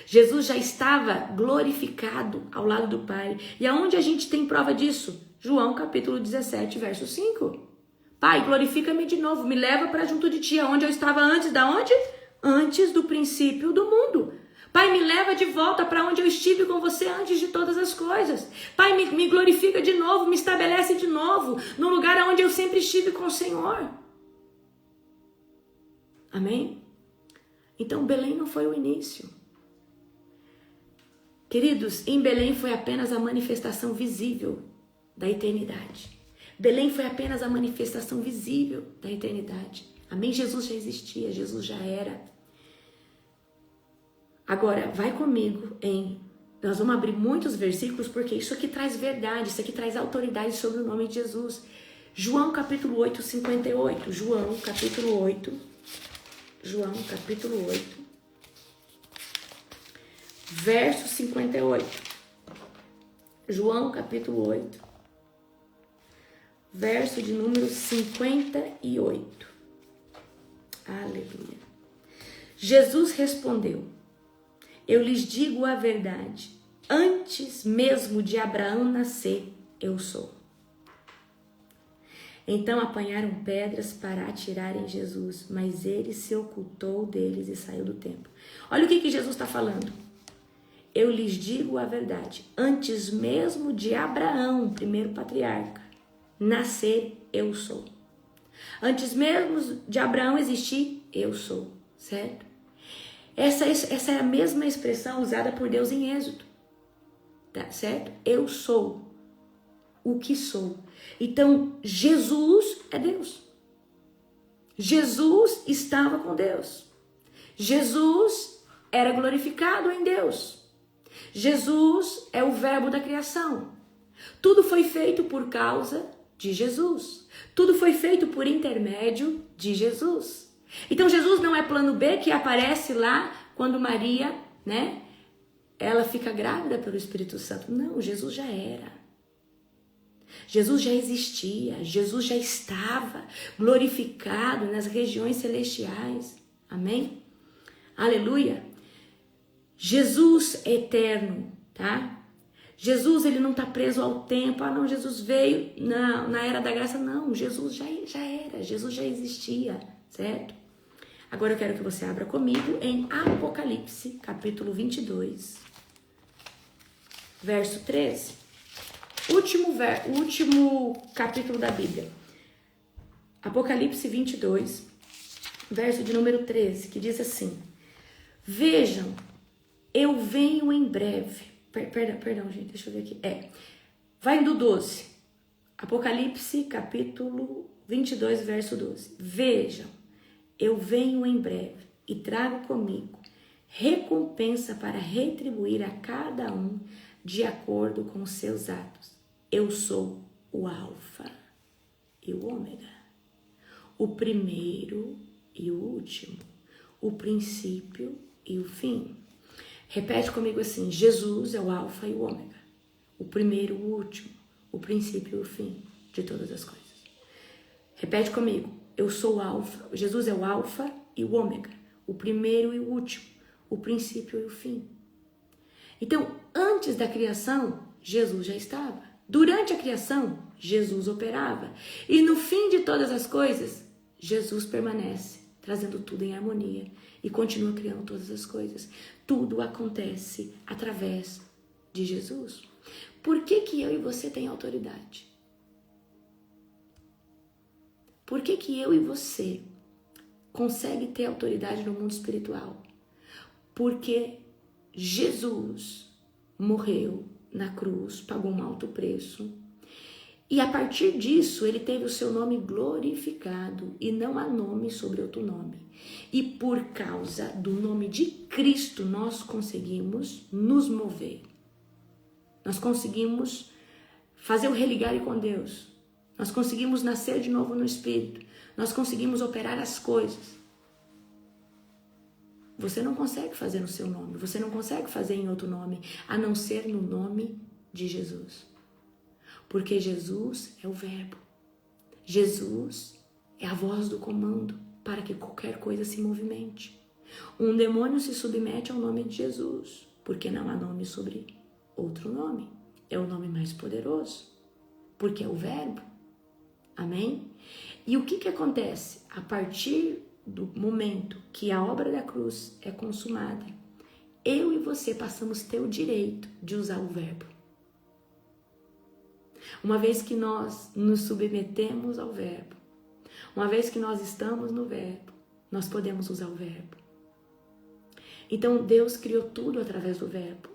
Jesus já estava glorificado ao lado do Pai. E aonde a gente tem prova disso? João capítulo 17, verso 5. Pai, glorifica-me de novo, me leva para junto de ti, aonde eu estava antes, da onde? Antes do princípio do mundo. Pai, me leva de volta para onde eu estive com você antes de todas as coisas. Pai, me glorifica de novo, me estabelece de novo no lugar onde eu sempre estive com o Senhor. Amém? Então, Belém não foi o início. Queridos, em Belém foi apenas a manifestação visível da eternidade. Belém foi apenas a manifestação visível da eternidade. Amém? Jesus já existia, Jesus já era. Agora, vai comigo nós vamos abrir muitos versículos, porque isso aqui traz verdade, isso aqui traz autoridade sobre o nome de Jesus. João capítulo 8, 58. João capítulo 8, verso 58. João capítulo 8, verso de número 58. Aleluia. Jesus respondeu: eu lhes digo a verdade, antes mesmo de Abraão nascer, eu sou. Então apanharam pedras para atirarem em Jesus, mas ele se ocultou deles e saiu do templo. Olha o que Jesus está falando. Eu lhes digo a verdade, antes mesmo de Abraão, primeiro patriarca, nascer, eu sou. Antes mesmo de Abraão existir, eu sou, certo? Essa é a mesma expressão usada por Deus em Êxodo, tá certo? Eu sou o que sou. Então, Jesus é Deus. Jesus estava com Deus. Jesus era glorificado em Deus. Jesus é o verbo da criação. Tudo foi feito por causa de Jesus. Tudo foi feito por intermédio de Jesus. Então Jesus não é plano B que aparece lá quando Maria, né? Ela fica grávida pelo Espírito Santo. Não, Jesus já era. Jesus já existia. Jesus já estava glorificado nas regiões celestiais. Amém? Aleluia. Jesus é eterno, tá? Jesus, ele não está preso ao tempo. Ah, não, Jesus veio na era da graça. Não, Jesus já era. Jesus já existia, certo? Agora eu quero que você abra comigo em Apocalipse, capítulo 22, verso 13. Último capítulo da Bíblia. Apocalipse 22, verso de número 13, que diz assim: Vejam, eu venho em breve. Perdão, gente, deixa eu ver aqui. Vai do 12. Apocalipse, capítulo 22, verso 12. Vejam, eu venho em breve e trago comigo recompensa para retribuir a cada um de acordo com os seus atos. Eu sou o Alfa e o Ômega, o primeiro e o último, o princípio e o fim. Repete comigo assim: Jesus é o Alfa e o Ômega, o primeiro e o último, o princípio e o fim de todas as coisas. Repete comigo: eu sou o Alfa, Jesus é o Alfa e o Ômega, o primeiro e o último, o princípio e o fim. Então, antes da criação, Jesus já estava. Durante a criação, Jesus operava. E no fim de todas as coisas, Jesus permanece, trazendo tudo em harmonia e continua criando todas as coisas. Tudo acontece através de Jesus. Por que eu e você tem autoridade? Por que eu e você consegue ter autoridade no mundo espiritual? Porque Jesus morreu na cruz, pagou um alto preço. E a partir disso, ele teve o seu nome glorificado e não há nome sobre outro nome. E por causa do nome de Cristo, nós conseguimos nos mover. Nós conseguimos fazer o religar com Deus. Nós conseguimos nascer de novo no Espírito. Nós conseguimos operar as coisas. Você não consegue fazer no seu nome. Você não consegue fazer em outro nome, a não ser no nome de Jesus. Porque Jesus é o verbo. Jesus é a voz do comando para que qualquer coisa se movimente. Um demônio se submete ao nome de Jesus, porque não há nome sobre outro nome. É o nome mais poderoso, porque é o verbo. Amém? E o que acontece? A partir do momento que a obra da cruz é consumada, eu e você passamos a ter o direito de usar o verbo. Uma vez que nós nos submetemos ao verbo, uma vez que nós estamos no verbo, nós podemos usar o verbo. Então Deus criou tudo através do verbo.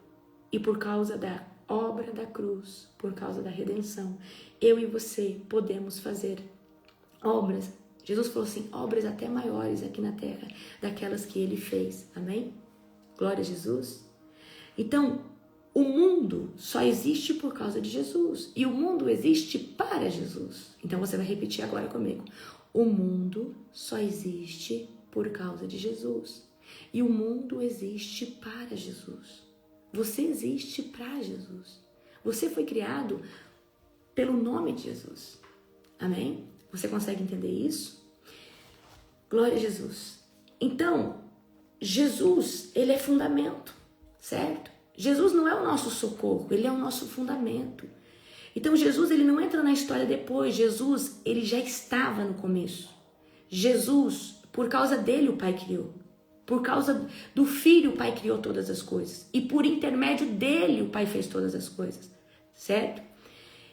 E por causa da obra da cruz, por causa da redenção, eu e você podemos fazer obras. Jesus falou assim, obras até maiores aqui na terra, daquelas que ele fez. Amém? Glória a Jesus. Então, o mundo só existe por causa de Jesus. E o mundo existe para Jesus. Então, você vai repetir agora comigo. O mundo só existe por causa de Jesus. E o mundo existe para Jesus. Você existe para Jesus. Você foi criado pelo nome de Jesus. Amém? Você consegue entender isso? Glória a Jesus. Então, Jesus, ele é fundamento, certo? Jesus não é o nosso socorro, ele é o nosso fundamento. Então Jesus, ele não entra na história depois. Jesus, ele já estava no começo. Jesus, por causa dele o Pai criou. Por causa do Filho o Pai criou todas as coisas. E por intermédio dele o Pai fez todas as coisas. Certo?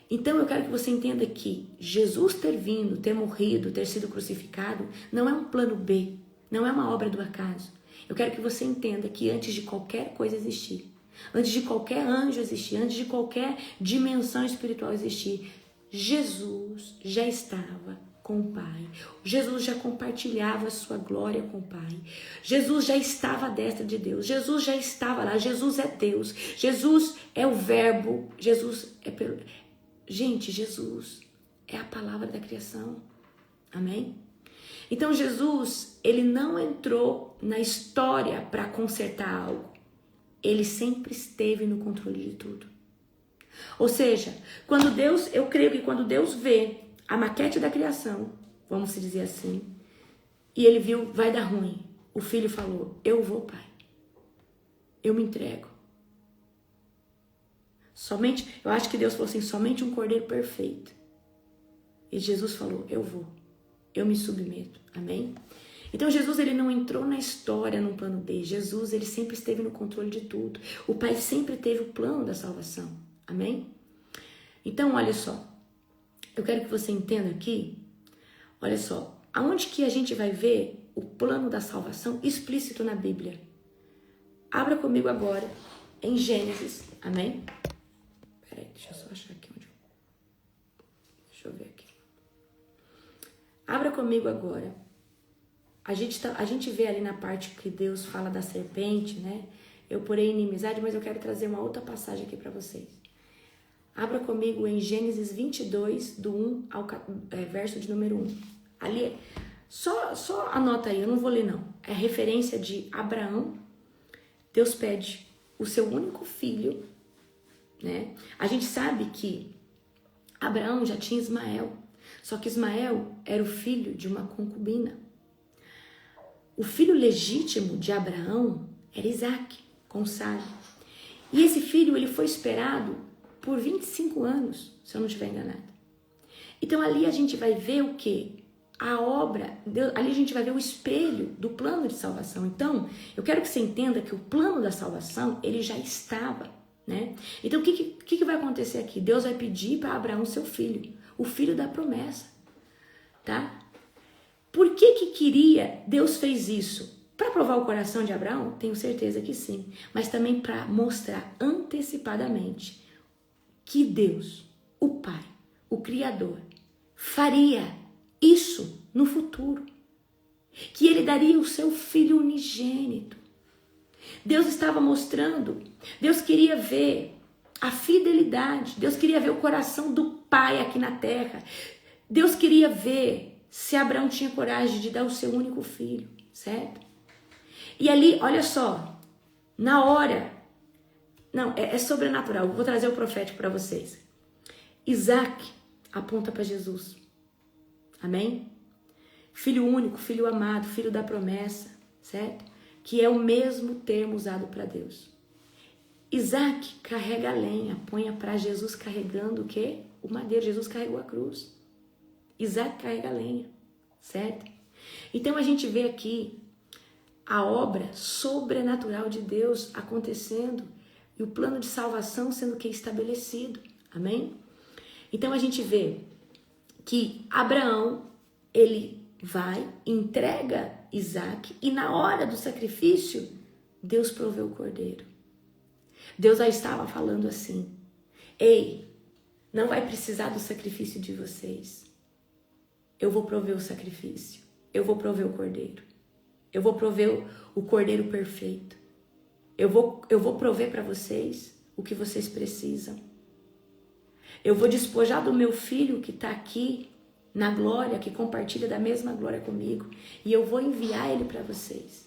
Então eu quero que você entenda que Jesus ter vindo, ter morrido, ter sido crucificado, não é um plano B. Não é uma obra do acaso. Eu quero que você entenda que antes de qualquer coisa existir, antes de qualquer anjo existir, antes de qualquer dimensão espiritual existir, Jesus já estava com o Pai. Jesus já compartilhava a sua glória com o Pai. Jesus já estava à destra de Deus. Jesus já estava lá. Jesus é Deus. Jesus é o Verbo. Jesus é Gente, Jesus é a palavra da criação. Amém? Então Jesus, ele não entrou na história para consertar algo. Ele sempre esteve no controle de tudo. Ou seja, eu creio que quando Deus vê a maquete da criação, vamos dizer assim, e ele viu, vai dar ruim, o filho falou, eu vou, Pai. Eu me entrego. Eu acho que Deus falou assim, somente um cordeiro perfeito. E Jesus falou, eu vou. Eu me submeto. Amém? Então Jesus, ele não entrou na história num plano B. Jesus, ele sempre esteve no controle de tudo. O Pai sempre teve o plano da salvação. Amém? Então, olha só. Eu quero que você entenda aqui. Olha só. Aonde que a gente vai ver o plano da salvação explícito na Bíblia? Abra comigo agora em Gênesis. Amém? Peraí, deixa eu só achar aqui onde. Deixa eu ver aqui. Abra comigo agora. A gente vê ali na parte que Deus fala da serpente, né? Eu porém inimizade, mas eu quero trazer uma outra passagem aqui para vocês. Abra comigo em Gênesis 22, do 1 ao verso de número 1. Ali, só anota aí, eu não vou ler não. É referência de Abraão. Deus pede o seu único filho, né? A gente sabe que Abraão já tinha Ismael. Só que Ismael era o filho de uma concubina. O filho legítimo de Abraão era Isaac, com Sara. E esse filho, ele foi esperado por 25 anos, se eu não estiver enganada. Então ali a gente vai ver o quê? A obra, ali a gente vai ver o espelho do plano de salvação. Então, eu quero que você entenda que o plano da salvação, ele já estava, né? Então, o que vai acontecer aqui? Deus vai pedir para Abraão seu filho, o filho da promessa, tá? Por que Deus fez isso? Para provar o coração de Abraão? Tenho certeza que sim. Mas também para mostrar antecipadamente que Deus, o Pai, o Criador, faria isso no futuro. Que ele daria o seu filho unigênito. Deus estava mostrando, Deus queria ver a fidelidade, Deus queria ver o coração do Pai aqui na terra. Deus queria ver se Abraão tinha coragem de dar o seu único filho, certo? E ali, olha só, na hora, não, é sobrenatural, eu vou trazer o profético para vocês. Isaac aponta para Jesus, amém? Filho único, filho amado, filho da promessa, certo? Que é o mesmo termo usado para Deus. Isaac carrega a lenha, põe para Jesus carregando o quê? O madeiro, Jesus carregou a cruz. Isaac carrega a lenha, certo? Então a gente vê aqui a obra sobrenatural de Deus acontecendo e o plano de salvação sendo que estabelecido, amém? Então a gente vê que Abraão, ele vai, entrega Isaac e na hora do sacrifício, Deus proveu o cordeiro. Deus já estava falando assim, ei, não vai precisar do sacrifício de vocês. Eu vou prover o sacrifício. Eu vou prover o cordeiro. Eu vou prover o cordeiro perfeito. Eu vou prover para vocês o que vocês precisam. Eu vou despojar do meu filho que está aqui na glória, que compartilha da mesma glória comigo. E eu vou enviar ele para vocês.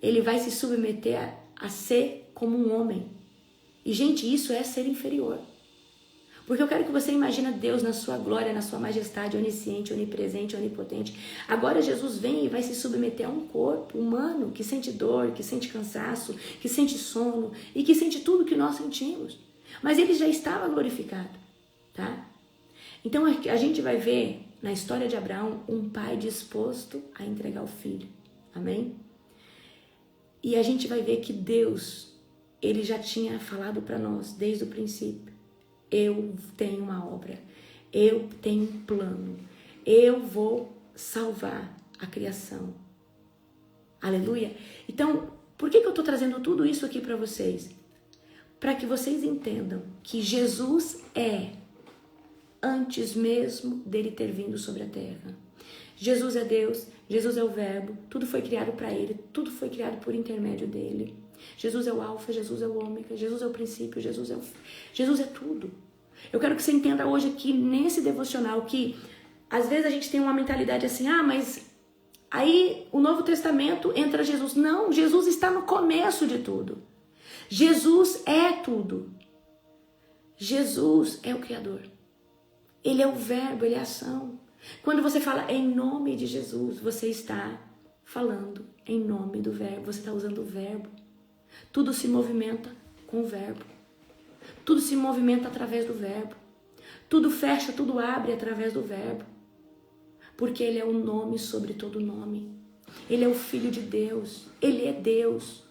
Ele vai se submeter a ser como um homem. E, gente, isso é ser inferior. Porque eu quero que você imagine Deus na sua glória, na sua majestade, onisciente, onipresente, onipotente. Agora Jesus vem e vai se submeter a um corpo humano que sente dor, que sente cansaço, que sente sono e que sente tudo que nós sentimos. Mas ele já estava glorificado, tá? Então a gente vai ver na história de Abraão um pai disposto a entregar o filho. Amém? E a gente vai ver que Deus, ele já tinha falado para nós desde o princípio. Eu tenho uma obra, eu tenho um plano, eu vou salvar a criação. Aleluia? Então, por que eu estou trazendo tudo isso aqui para vocês? Para que vocês entendam que Jesus é antes mesmo dele ter vindo sobre a terra. Jesus é Deus, Jesus é o Verbo, tudo foi criado para ele, tudo foi criado por intermédio dele. Jesus é o Alfa, Jesus é o Ômega, Jesus é o princípio, Jesus é tudo. Eu quero que você entenda hoje aqui nesse devocional que às vezes a gente tem uma mentalidade assim, mas aí o Novo Testamento entra Jesus. Não, Jesus está no começo de tudo. Jesus é tudo. Jesus é o Criador. Ele é o verbo, ele é a ação. Quando você fala em nome de Jesus, você está falando em nome do verbo. Você está usando o verbo. Tudo se movimenta com o verbo. Tudo se movimenta através do verbo. Tudo fecha, tudo abre através do verbo. Porque ele é o nome sobre todo nome. Ele é o Filho de Deus. Ele é Deus.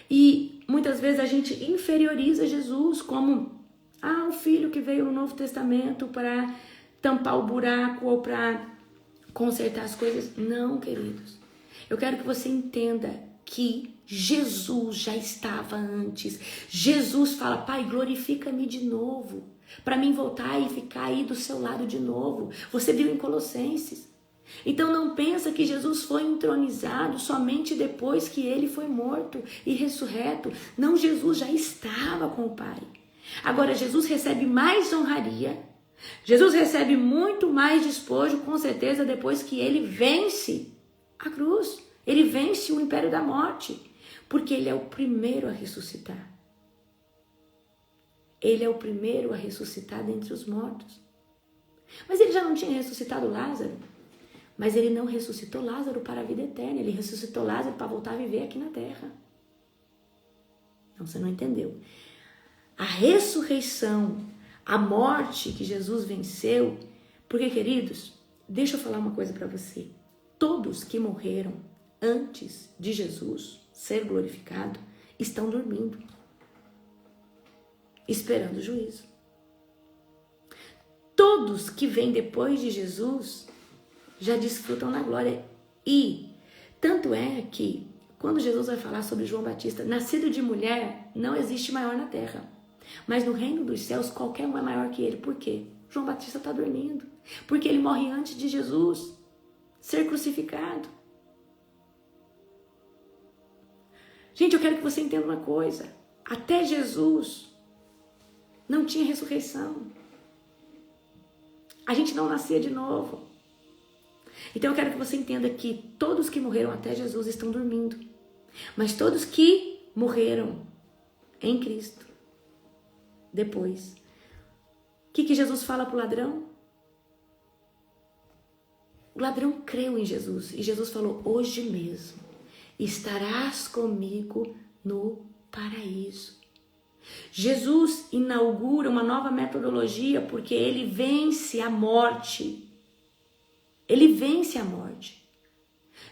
E muitas vezes a gente inferioriza Jesus como o Filho que veio no Novo Testamento para tampar o buraco ou para consertar as coisas. Não, queridos. Eu quero que você entenda que Jesus já estava antes. Jesus fala, Pai, glorifica-me de novo, para mim voltar e ficar aí do seu lado de novo. Você viu em Colossenses. Então não pensa que Jesus foi entronizado somente depois que ele foi morto e ressurreto. Não, Jesus já estava com o Pai. Agora Jesus recebe mais honraria, Jesus recebe muito mais despojo, com certeza, depois que ele vence a cruz. Ele vence o império da morte, porque ele é o primeiro a ressuscitar. Ele é o primeiro a ressuscitar dentre os mortos. Mas ele já não tinha ressuscitado Lázaro. Mas ele não ressuscitou Lázaro para a vida eterna. Ele ressuscitou Lázaro para voltar a viver aqui na terra. Não, você não entendeu. A ressurreição, a morte que Jesus venceu, porque, queridos, deixa eu falar uma coisa para você. Todos que morreram antes de Jesus ser glorificado estão dormindo, esperando o juízo. Todos que vêm depois de Jesus já desfrutam da glória. E tanto é que quando Jesus vai falar sobre João Batista, nascido de mulher, não existe maior na terra. Mas no reino dos céus, qualquer um é maior que ele. Por quê? João Batista está dormindo. Porque ele morre antes de Jesus ser crucificado. Gente, eu quero que você entenda uma coisa. Até Jesus não tinha ressurreição. A gente não nascia de novo. Então eu quero que você entenda que todos que morreram até Jesus estão dormindo. Mas todos que morreram em Cristo, depois. O que Jesus fala para o ladrão? O ladrão creu em Jesus. E Jesus falou, hoje mesmo estarás comigo no paraíso. Jesus inaugura uma nova metodologia porque ele vence a morte. Ele vence a morte.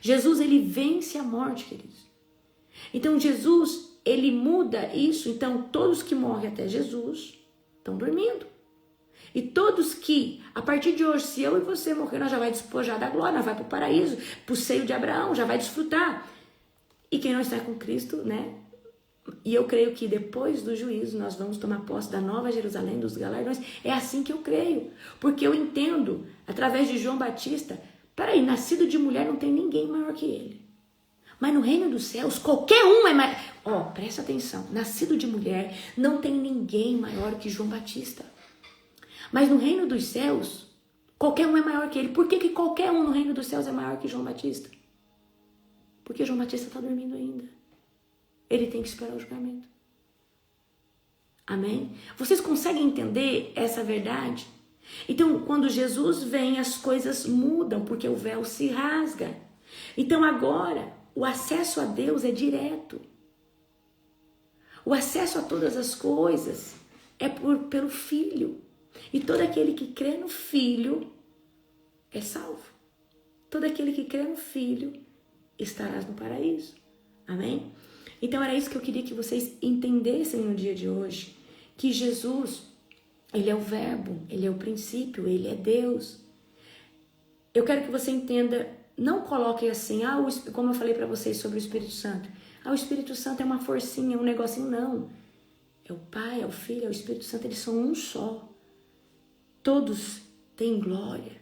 Jesus, ele vence a morte, queridos. Então Jesus, ele muda isso. Então todos que morrem até Jesus estão dormindo. E todos que, a partir de hoje, se eu e você morrer, nós já vai despojar da glória, nós vai para o paraíso, para o seio de Abraão, já vai desfrutar. E quem não está com Cristo, né? E eu creio que depois do juízo nós vamos tomar posse da nova Jerusalém, dos galardões. É assim que eu creio. Porque eu entendo, através de João Batista, peraí, nascido de mulher não tem ninguém maior que ele. Mas no reino dos céus, qualquer um é maior. Presta atenção. Nascido de mulher, não tem ninguém maior que João Batista. Mas no reino dos céus, qualquer um é maior que ele. Por que qualquer um no reino dos céus é maior que João Batista? Porque João Batista está dormindo ainda. Ele tem que esperar o julgamento. Amém? Vocês conseguem entender essa verdade? Então, quando Jesus vem, as coisas mudam, porque o véu se rasga. Então, agora, o acesso a Deus é direto. O acesso a todas as coisas é pelo Filho. E todo aquele que crê no Filho é salvo. Todo aquele que crê no Filho estarás no paraíso. Amém? Então era isso que eu queria que vocês entendessem no dia de hoje. Que Jesus, Ele é o Verbo, Ele é o princípio, Ele é Deus. Eu quero que você entenda, não coloque assim, como eu falei para vocês sobre o Espírito Santo. O Espírito Santo é uma forcinha, um negocinho, não. É o Pai, é o Filho, é o Espírito Santo, eles são um só. Todos têm glória,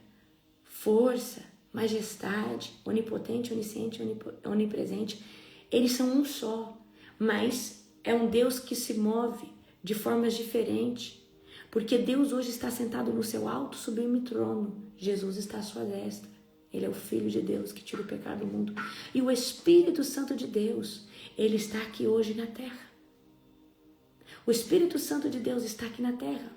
força, majestade, onipotente, onisciente, onipresente. Eles são um só, mas é um Deus que se move de formas diferentes. Porque Deus hoje está sentado no seu alto, sublime trono. Jesus está à sua destra. Ele é o Filho de Deus que tira o pecado do mundo. E o Espírito Santo de Deus, Ele está aqui hoje na terra. O Espírito Santo de Deus está aqui na terra,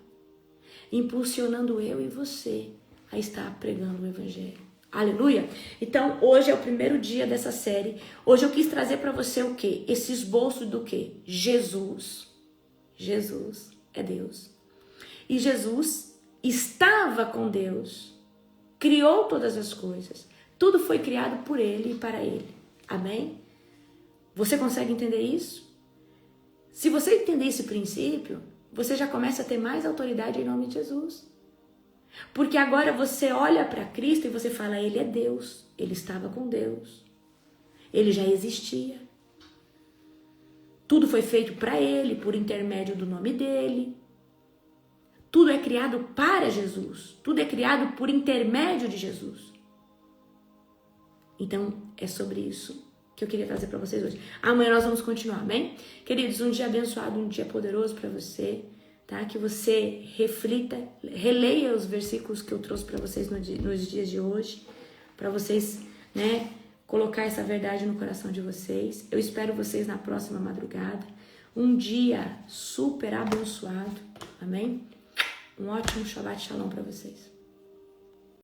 impulsionando eu e você a estar pregando o Evangelho. Aleluia! Então, hoje é o primeiro dia dessa série. Hoje eu quis trazer para você o quê? Esse esboço do quê? Jesus. Jesus é Deus. E Jesus estava com Deus. Criou todas as coisas. Tudo foi criado por Ele e para Ele. Amém? Você consegue entender isso? Se você entender esse princípio, você já começa a ter mais autoridade em nome de Jesus. Porque agora você olha para Cristo e você fala, Ele é Deus. Ele estava com Deus. Ele já existia. Tudo foi feito para Ele, por intermédio do nome dEle. Tudo é criado para Jesus. Tudo é criado por intermédio de Jesus. Então, é sobre isso que eu queria trazer para vocês hoje. Amanhã nós vamos continuar, amém? Queridos, um dia abençoado, um dia poderoso para você, tá? Que você reflita, releia os versículos que eu trouxe para vocês nos dias de hoje, para vocês, né, colocar essa verdade no coração de vocês. Eu espero vocês na próxima madrugada. Um dia super abençoado, amém? Um ótimo Shabbat Shalom para vocês.